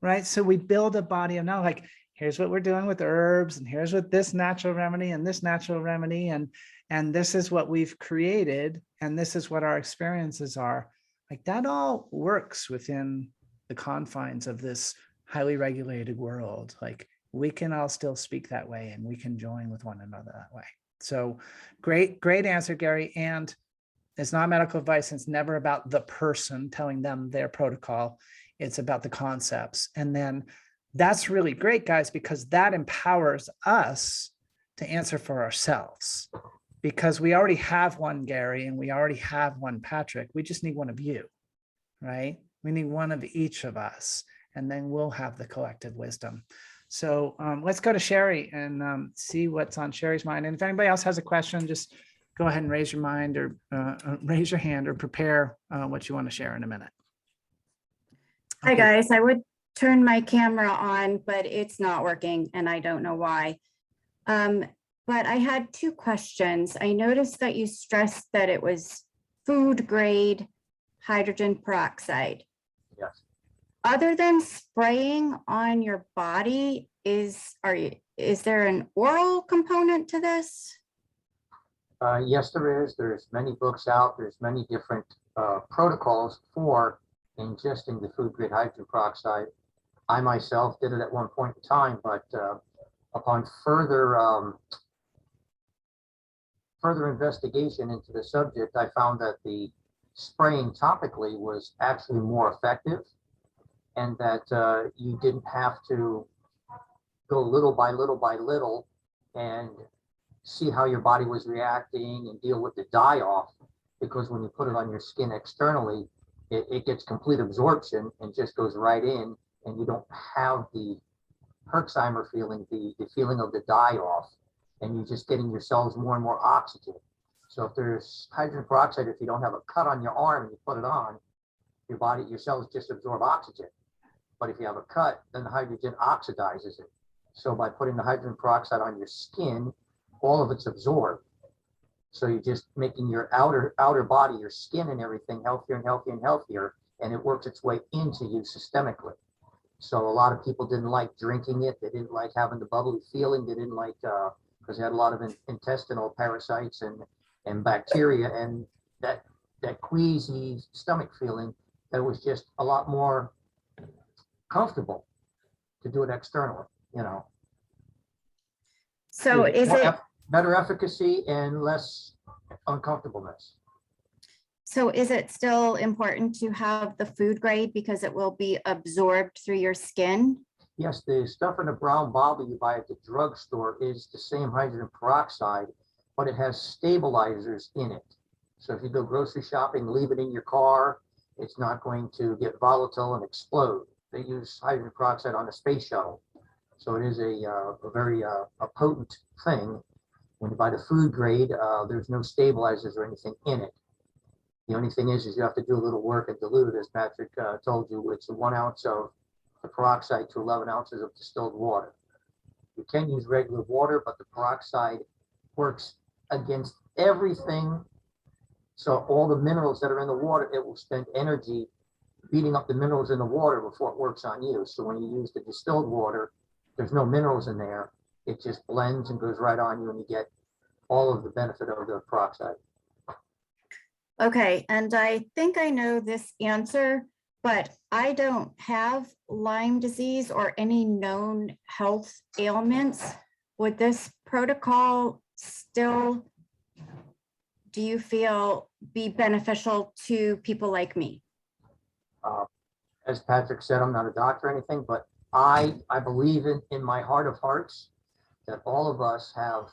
right? So we build a body of knowledge, like, here's what we're doing with herbs, and here's what this natural remedy and this natural remedy, and this is what we've created, and this is what our experiences are. Like, that all works within the confines of this highly regulated world. Like, we can all still speak that way, and we can join with one another that way. So great answer, Gary. And it's not medical advice. It's never about the person telling them their protocol. It's about the concepts. And then that's really great, guys, because that empowers us to answer for ourselves, because we already have one Gary and we already have one Patrick. We just need one of you, right? We need one of each of us, and then we'll have the collective wisdom. So let's go to Sherry and see what's on Sherry's mind. And if anybody else has a question, just go ahead and raise your mind, or raise your hand, or prepare what you want to share in a minute. Hi, Okay. guys. I would turn my camera on, but it's not working, and I don't know why. But I had two questions. I noticed that you stressed that it was food grade hydrogen peroxide. Yes. Other than spraying on your body, is there an oral component to this? Yes, there is. There's many books out. There's many different protocols for ingesting the food grade hydrogen peroxide. I myself did it at one point in time, but upon further investigation into the subject, I found that the spraying topically was actually more effective, and that you didn't have to go little by little by little and see how your body was reacting and deal with the die off, because when you put it on your skin externally, it gets complete absorption and just goes right in, and you don't have the Herxheimer feeling, the feeling of the die off, and you're just getting your cells more and more oxygen. So if there's hydrogen peroxide, if you don't have a cut on your arm and you put it on, your cells just absorb oxygen. But if you have a cut, then the hydrogen oxidizes it. So by putting the hydrogen peroxide on your skin, all of it's absorbed. So you're just making your outer body, your skin and everything, healthier and healthier and healthier, and it works its way into you systemically. So a lot of people didn't like drinking it. They didn't like having the bubbly feeling. They didn't like, because they had a lot of intestinal parasites and bacteria, and that queasy stomach feeling, that was just a lot more comfortable to do it externally, you know. So is it, Better efficacy and less uncomfortableness. so is it still important to have the food grade because it will be absorbed through your skin? Yes, the stuff in the brown bottle you buy at the drugstore is the same hydrogen peroxide, but it has stabilizers in it. So if you go grocery shopping, leave it in your car, it's not going to get volatile and explode. They use hydrogen peroxide on a space shuttle. So it is a very potent thing. When you buy the food grade, there's no stabilizers or anything in it. The only thing is you have to do a little work and dilute, as Patrick told you. It's 1 ounce of the peroxide to 11 ounces of distilled water. You can use regular water, but the peroxide works against everything. So all the minerals that are in the water, it will spend energy beating up the minerals in the water before it works on you. So when you use the distilled water, there's no minerals in there. It just blends and goes right on you, and you get all of the benefit of the peroxide. Okay, and I think I know this answer, but I don't have Lyme disease or any known health ailments. Would this protocol still, do you feel, be beneficial to people like me? As Patrick said, I'm not a doctor or anything, but I believe in my heart of hearts that all of us have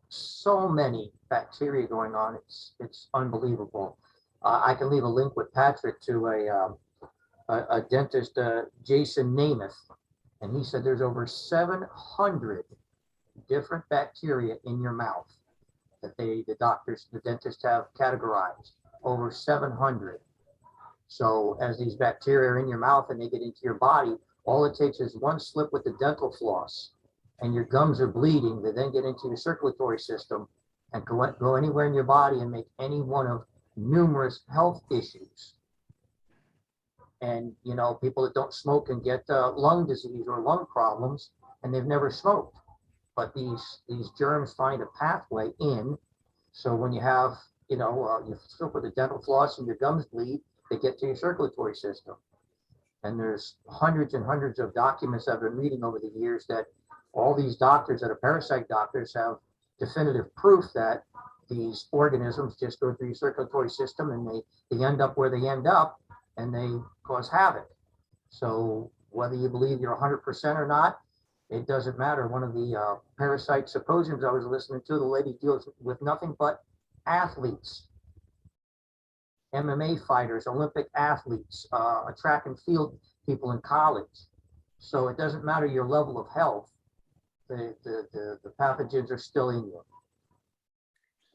so many bacteria going on. It's unbelievable. I can leave a link with Patrick to a dentist, Jason Namath, and he said there's over 700 different bacteria in your mouth that the dentists have categorized, over 700. So as these bacteria are in your mouth and they get into your body, all it takes is one slip with the dental floss and your gums are bleeding. They then get into your circulatory system and go anywhere in your body and make any one of numerous health issues. And, you know, people that don't smoke can get lung disease or lung problems and they've never smoked. But these germs find a pathway in. So when you have, you know, you slip with a dental floss and your gums bleed, they get to your circulatory system. And there's hundreds and hundreds of documents I've been reading over the years that all these doctors that are parasite doctors have definitive proof that these organisms just go through your circulatory system and they end up where they end up and they cause havoc. So whether you believe you're 100% or not, it doesn't matter. One of the parasite symposiums I was listening to, the lady deals with nothing but athletes, MMA fighters, Olympic athletes, track and field people in college. So it doesn't matter your level of health, the pathogens are still in you.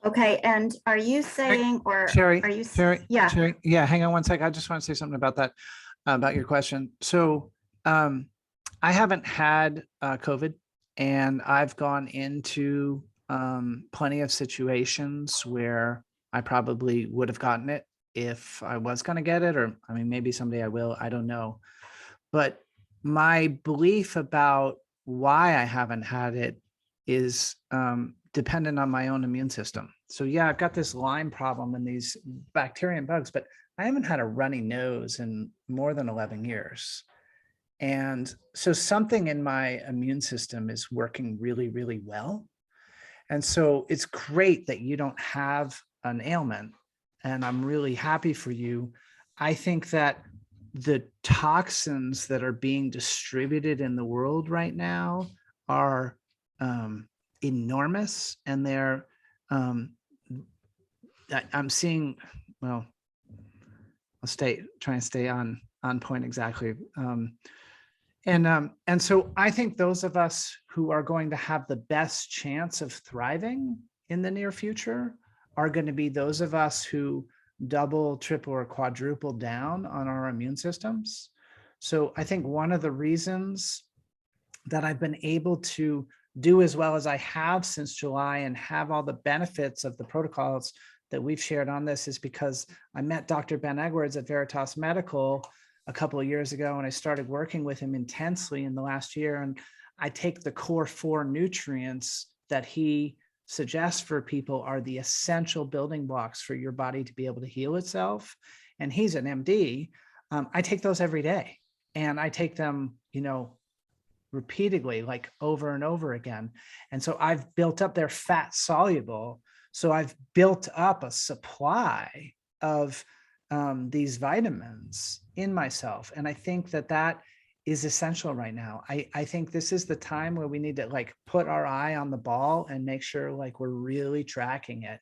Okay, and are you saying, or Sherry, are you? Sherry, Yeah. Sherry, yeah, hang on one sec. I just want to say something about that, about your question. So I haven't had COVID, and I've gone into plenty of situations where I probably would have gotten it if I was going to get it, or I mean, maybe someday I will, I don't know. But my belief about why I haven't had it is dependent on my own immune system. So yeah, I've got this Lyme problem and these bacteria and bugs, but I haven't had a runny nose in more than 11 years. And so something in my immune system is working really, really well. And so it's great that you don't have an ailment, and I'm really happy for you. I think that the toxins that are being distributed in the world right now are enormous, and they're I'm seeing, well, I'll try and stay on point exactly. And so I think those of us who are going to have the best chance of thriving in the near future are going to be those of us who double, triple, or quadruple down on our immune systems. So I think one of the reasons that I've been able to do as well as I have since July and have all the benefits of the protocols that we've shared on this is because I met Dr. Ben Edwards at Veritas Medical a couple of years ago, and I started working with him intensely in the last year. And I take the core 4 nutrients that he suggests for people are the essential building blocks for your body to be able to heal itself. And he's an MD. I take those every day, and I take them, you know, repeatedly, like over and over again. And so I've built up, they're fat soluble. So I've built up a supply of these vitamins in myself. And I think that that is essential right now. I think this is the time where we need to like put our eye on the ball and make sure like we're really tracking it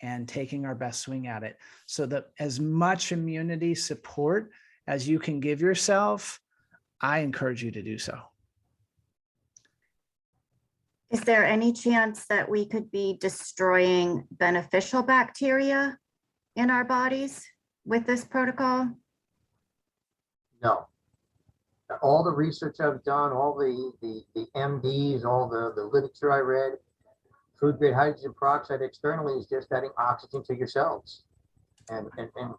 and taking our best swing at it, so that as much immunity support as you can give yourself, I encourage you to do so. Is there any chance that we could be destroying beneficial bacteria in our bodies with this protocol? No. All the research I've done, all the MDs, all the literature I read, food grade hydrogen peroxide externally is just adding oxygen to your cells. And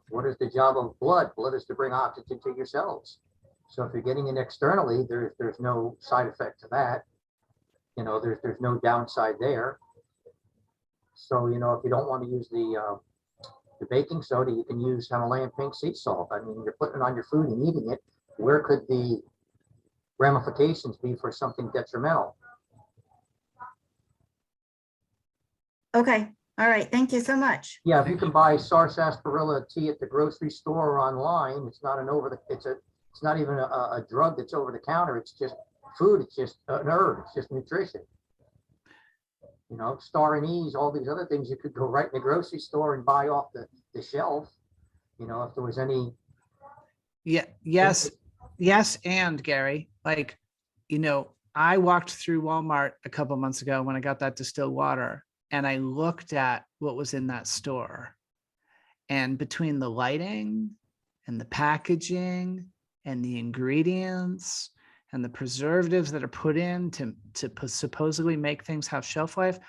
what is the job of blood? Blood is to bring oxygen to your cells. So if you're getting it externally, there's no side effect to that. You know, there's no downside there. So, you know, if you don't want to use the the baking soda, you can use Himalayan pink sea salt. I mean, you're putting it on your food and eating it. Where could the ramifications be for something detrimental? Okay, all right, thank you so much. Yeah, if you can buy sarsaparilla tea at the grocery store or online, it's not it's not even a drug that's over the counter. It's just food. It's just an herb. It's just nutrition. You know, star anise, all these other things you could go right in the grocery store and buy off the shelf. You know, if there was any. Yeah, yes, and Gary, like, you know, I walked through Walmart a couple months ago when I got that distilled water, and I looked at what was in that store. And between the lighting and the packaging and the ingredients and the preservatives that are put in to supposedly make things have shelf life,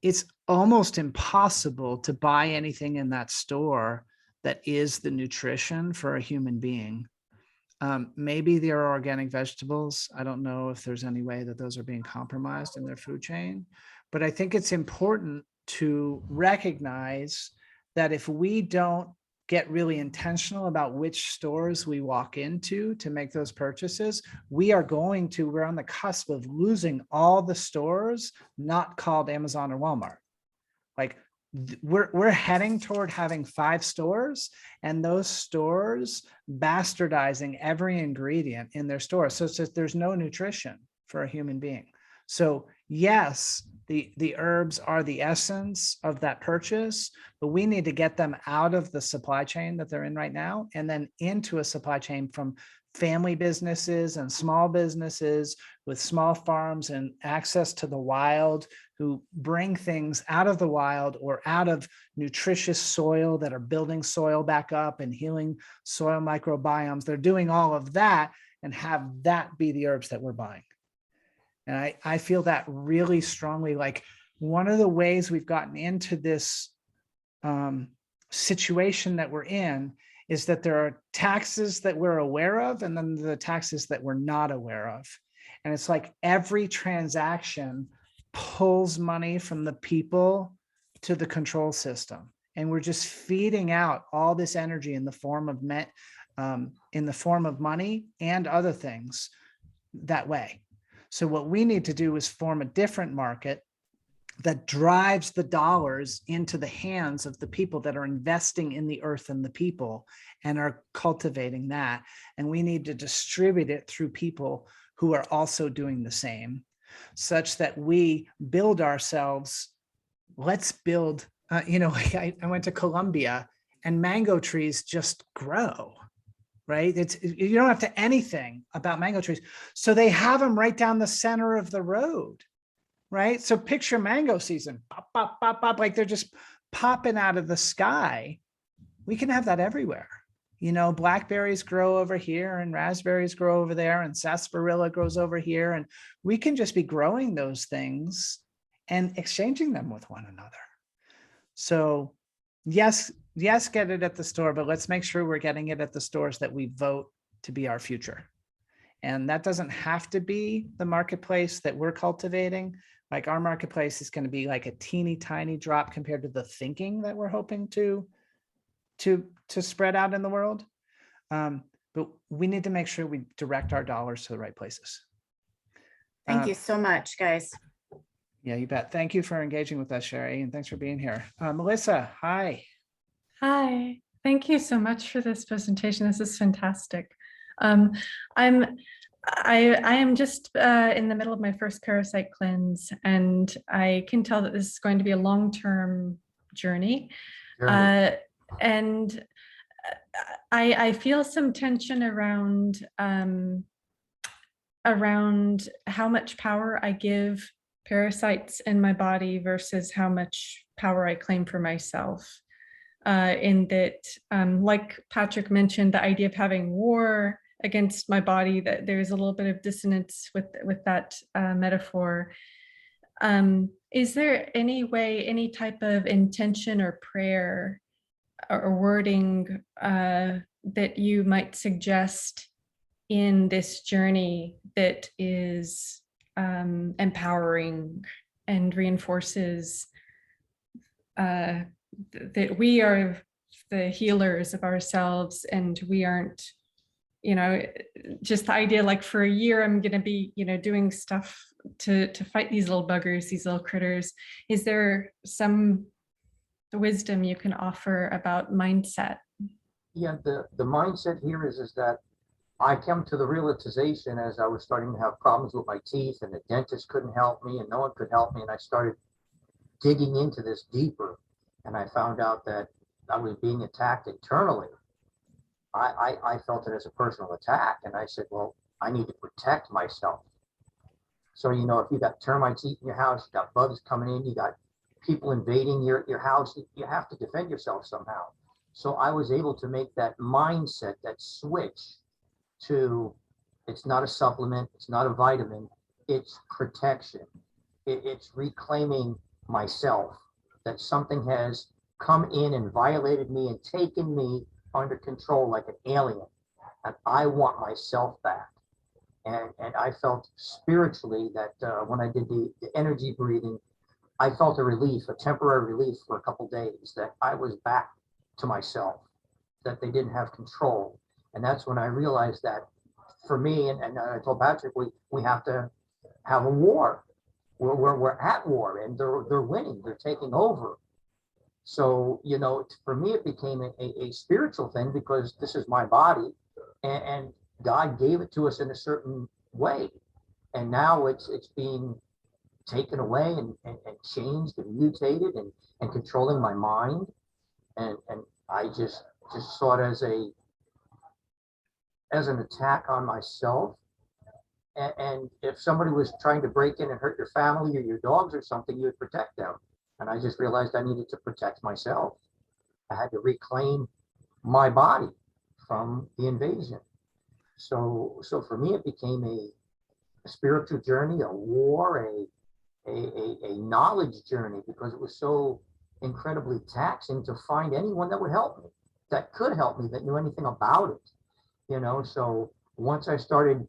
it's almost impossible to buy anything in that store that is the nutrition for a human being. Maybe there are organic vegetables. I don't know if there's any way that those are being compromised in their food chain, but I think it's important to recognize that if we don't get really intentional about which stores we walk into to make those purchases, we're on the cusp of losing all the stores not called Amazon or Walmart. Like, we're heading toward having 5 stores, and those stores bastardizing every ingredient in their store. So it's just, there's no nutrition for a human being. So yes, the herbs are the essence of that purchase, but we need to get them out of the supply chain that they're in right now, and then into a supply chain from family businesses and small businesses with small farms and access to the wild, who bring things out of the wild or out of nutritious soil that are building soil back up and healing soil microbiomes. They're doing all of that, and have that be the herbs that we're buying. And I feel that really strongly. Like, one of the ways we've gotten into this situation that we're in is that there are taxes that we're aware of, and then the taxes that we're not aware of. And it's like every transaction pulls money from the people to the control system. And we're just feeding out all this energy in the form of money and other things that way. So what we need to do is form a different market that drives the dollars into the hands of the people that are investing in the earth and the people and are cultivating that. And we need to distribute it through people who are also doing the same, such that we build ourselves. Let's build, I went to Colombia, and mango trees just grow, right? You don't have to anything about mango trees. So they have them right down the center of the road, right? So picture mango season, pop, pop, pop, pop, like they're just popping out of the sky. We can have that everywhere. Blackberries grow over here, and raspberries grow over there, and sarsaparilla grows over here. And we can just be growing those things and exchanging them with one another. So yes, get it at the store, but let's make sure we're getting it at the stores that we vote to be our future. And that doesn't have to be the marketplace that we're cultivating. Like, our marketplace is going to be like a teeny tiny drop compared to the thinking that we're hoping to spread out in the world. But we need to make sure we direct our dollars to the right places. Thank you so much, guys. Yeah, you bet. Thank you for engaging with us, Sherry, and thanks for being here. Melissa, hi. Hi, thank you so much for this presentation. This is fantastic. I am just in the middle of my first parasite cleanse, and I can tell that this is going to be a long-term journey. And I feel some tension around how much power I give parasites in my body versus how much power I claim for myself. In that, like Patrick mentioned, the idea of having war against my body, that there's a little bit of dissonance with that metaphor. Is there any way, any type of intention or prayer or wording that you might suggest in this journey that is empowering and reinforces that we are the healers of ourselves, and we aren't, you know, just the idea like for a year I'm going to be, you know, doing stuff to fight these little buggers, these little critters. Is there some wisdom you can offer about mindset? Yeah, the mindset here is that I came to the realization as I was starting to have problems with my teeth, and the dentist couldn't help me and no one could help me. And I started digging into this deeper, and I found out that I was being attacked internally. I felt it as a personal attack, and I said, well, I need to protect myself. So, you know, if you got termites eating your house, you got bugs coming in, you got people invading your house, you have to defend yourself somehow. So I was able to make that mindset, that switch to, it's not a supplement, it's not a vitamin, it's protection. It's reclaiming myself, that something has come in and violated me and taken me under control like an alien, and I want myself back. And I felt spiritually that when I did the energy breathing, I felt a relief, a temporary relief for a couple days, that I was back to myself, that they didn't have control. And that's when I realized that for me, and I told Patrick, we have to have a war. We're at war, and they're winning, they're taking over. So, you know, for me, it became a spiritual thing, because this is my body, and God gave it to us in a certain way. And now it's being taken away and changed and mutated and controlling my mind. And I just saw it as an attack on myself. And if somebody was trying to break in and hurt your family or your dogs or something, you would protect them. And I just realized I needed to protect myself. I had to reclaim my body from the invasion. So for me, it became a spiritual journey, a war, a knowledge journey, because it was so incredibly taxing to find anyone that would help me, that could help me, that knew anything about it. You know, so once I started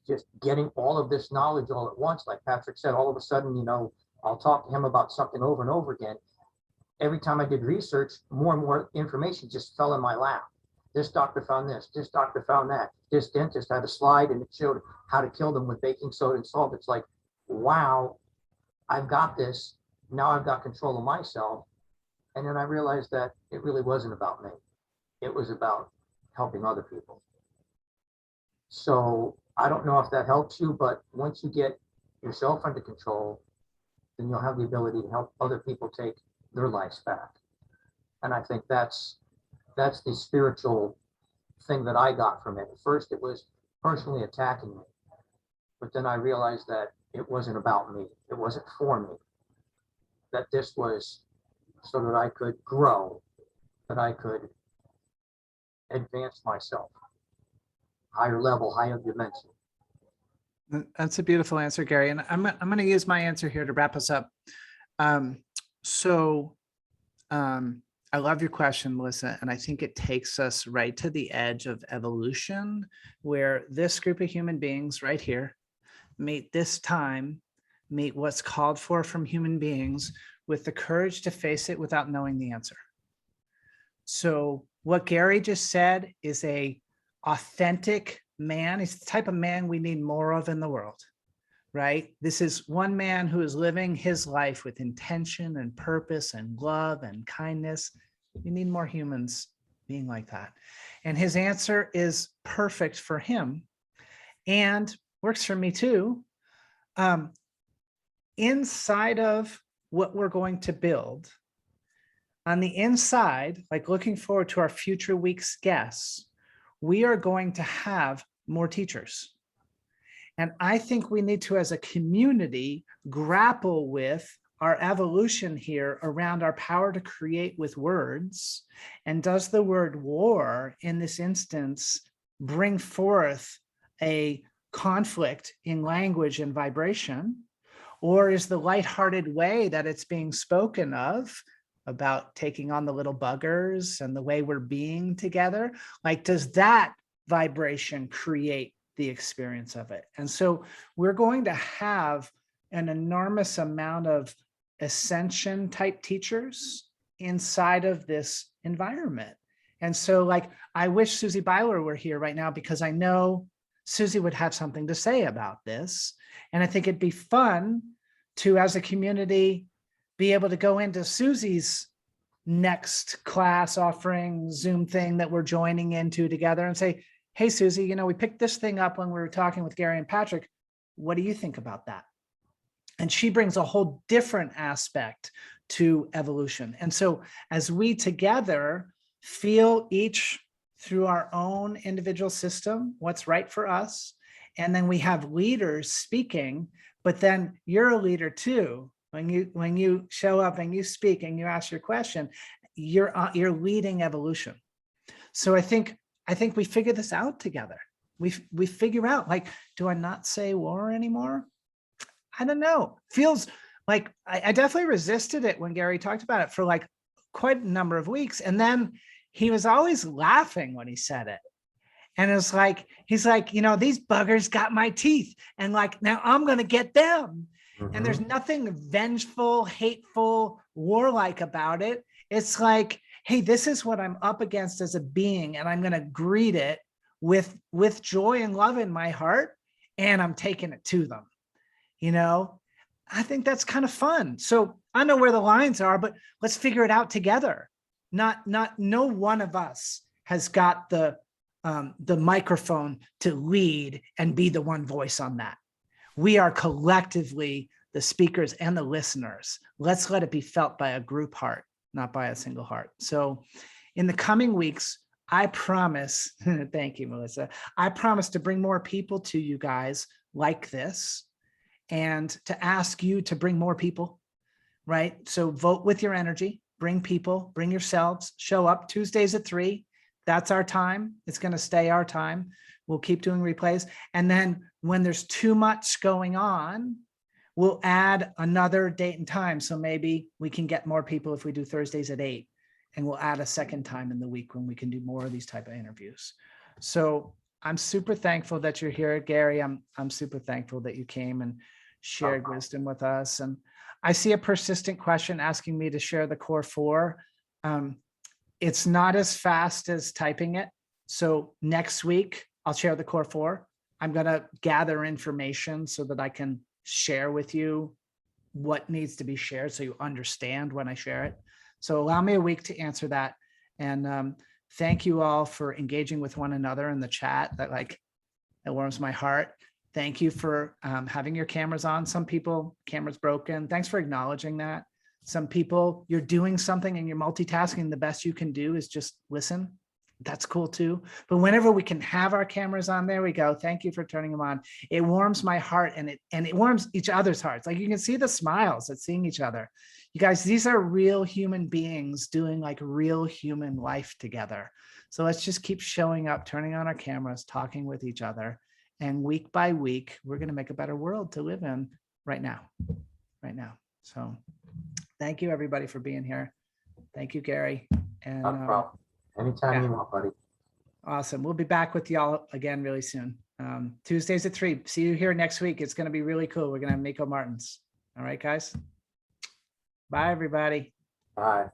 just getting all of this knowledge all at once, like Patrick said, all of a sudden, you know, I'll talk to him about something over and over again. Every time I did research, more and more information just fell in my lap. This doctor found this doctor found that, this dentist had a slide and it showed how to kill them with baking soda and salt. It's like, wow, I've got this. Now I've got control of myself. And then I realized that it really wasn't about me. It was about helping other people. So I don't know if that helps you, but once you get yourself under control, then you'll have the ability to help other people take their lives back. And I think that's the spiritual thing that I got from it. At first, it was personally attacking me, but then I realized that it wasn't about me. It wasn't for me. That this was so that I could grow, that I could advance myself, higher level, higher dimension. That's a beautiful answer, Gary. And I'm going to use my answer here to wrap us up. I love your question, Melissa, and I think it takes us right to the edge of evolution, where this group of human beings right here meet what's called for from human beings with the courage to face it without knowing the answer. So what Gary just said is a authentic man. He's the type of man we need more of in the world, right? This is one man who is living his life with intention and purpose and love and kindness. We need more humans being like that. And his answer is perfect for him and works for me too. Inside of what we're going to build, on the inside, like looking forward to our future week's guests, we are going to have more teachers. And I think we need to, as a community, grapple with our evolution here around our power to create with words. And does the word war in this instance bring forth a conflict in language and vibration? Or is the lighthearted way that it's being spoken of about taking on the little buggers and the way we're being together, like, does that vibration create the experience of it? And so we're going to have an enormous amount of ascension type teachers inside of this environment. And so like, I wish Susie Byler were here right now because I know Susie would have something to say about this. And I think it'd be fun to, as a community, be able to go into Susie's next class offering Zoom thing that we're joining into together and say, hey, Susie, you know, we picked this thing up when we were talking with Gary and Patrick. What do you think about that? And she brings a whole different aspect to evolution. And so as we together feel each through our own individual system, what's right for us, and then we have leaders speaking, but then you're a leader too. When you show up and you speak and you ask your question, you're leading evolution. So I think we figure this out together. We figure out, like, do I not say war anymore? I don't know. Feels like I definitely resisted it when Gary talked about it for like quite a number of weeks. And then he was always laughing when he said it. And it's like, he's like, you know, these buggers got my teeth and like, now I'm going to get them. And there's nothing vengeful, hateful, warlike about it. It's like, hey, this is what I'm up against as a being, and I'm going to greet it with joy and love in my heart, and I'm taking it to them. You know, I think that's kind of fun. So I know where the lines are, but let's figure it out together. No one of us has got the microphone to lead and be the one voice on that. We are collectively the speakers and the listeners. Let's let it be felt by a group heart, not by a single heart. So in the coming weeks, I promise, thank you, Melissa. I promise to bring more people to you guys like this and to ask you to bring more people, right? So vote with your energy, bring people, bring yourselves, show up Tuesdays at 3. That's our time. It's going to stay our time. We'll keep doing replays. And then when there's too much going on, we'll add another date and time. So maybe we can get more people if we do Thursdays at 8, and we'll add a second time in the week when we can do more of these type of interviews. So I'm super thankful that you're here, Gary. I'm super thankful that you came and shared wisdom with us. And I see a persistent question asking me to share the core 4. It's not as fast as typing it. So next week, I'll share the core 4. I'm going to gather information so that I can share with you what needs to be shared so you understand when I share it. So allow me a week to answer that. And thank you all for engaging with one another in the chat. That warms my heart. Thank you for having your cameras on. Some people, cameras broken. Thanks for acknowledging that. Some people, you're doing something and you're multitasking. The best you can do is just listen. That's cool too. But whenever we can have our cameras on, there we go. Thank you for turning them on. It warms my heart, and it warms each other's hearts. Like, you can see the smiles at seeing each other. You guys, these are real human beings doing like real human life together. So let's just keep showing up, turning on our cameras, talking with each other. And week by week, we're going to make a better world to live in right now. So thank you, everybody, for being here. Thank you, Gary. And No problem. Anytime you want, buddy. Awesome. We'll be back with y'all again really soon. Tuesdays at 3. See you here next week. It's going to be really cool. We're going to have Miko Martins. All right, guys. Bye, everybody. Bye.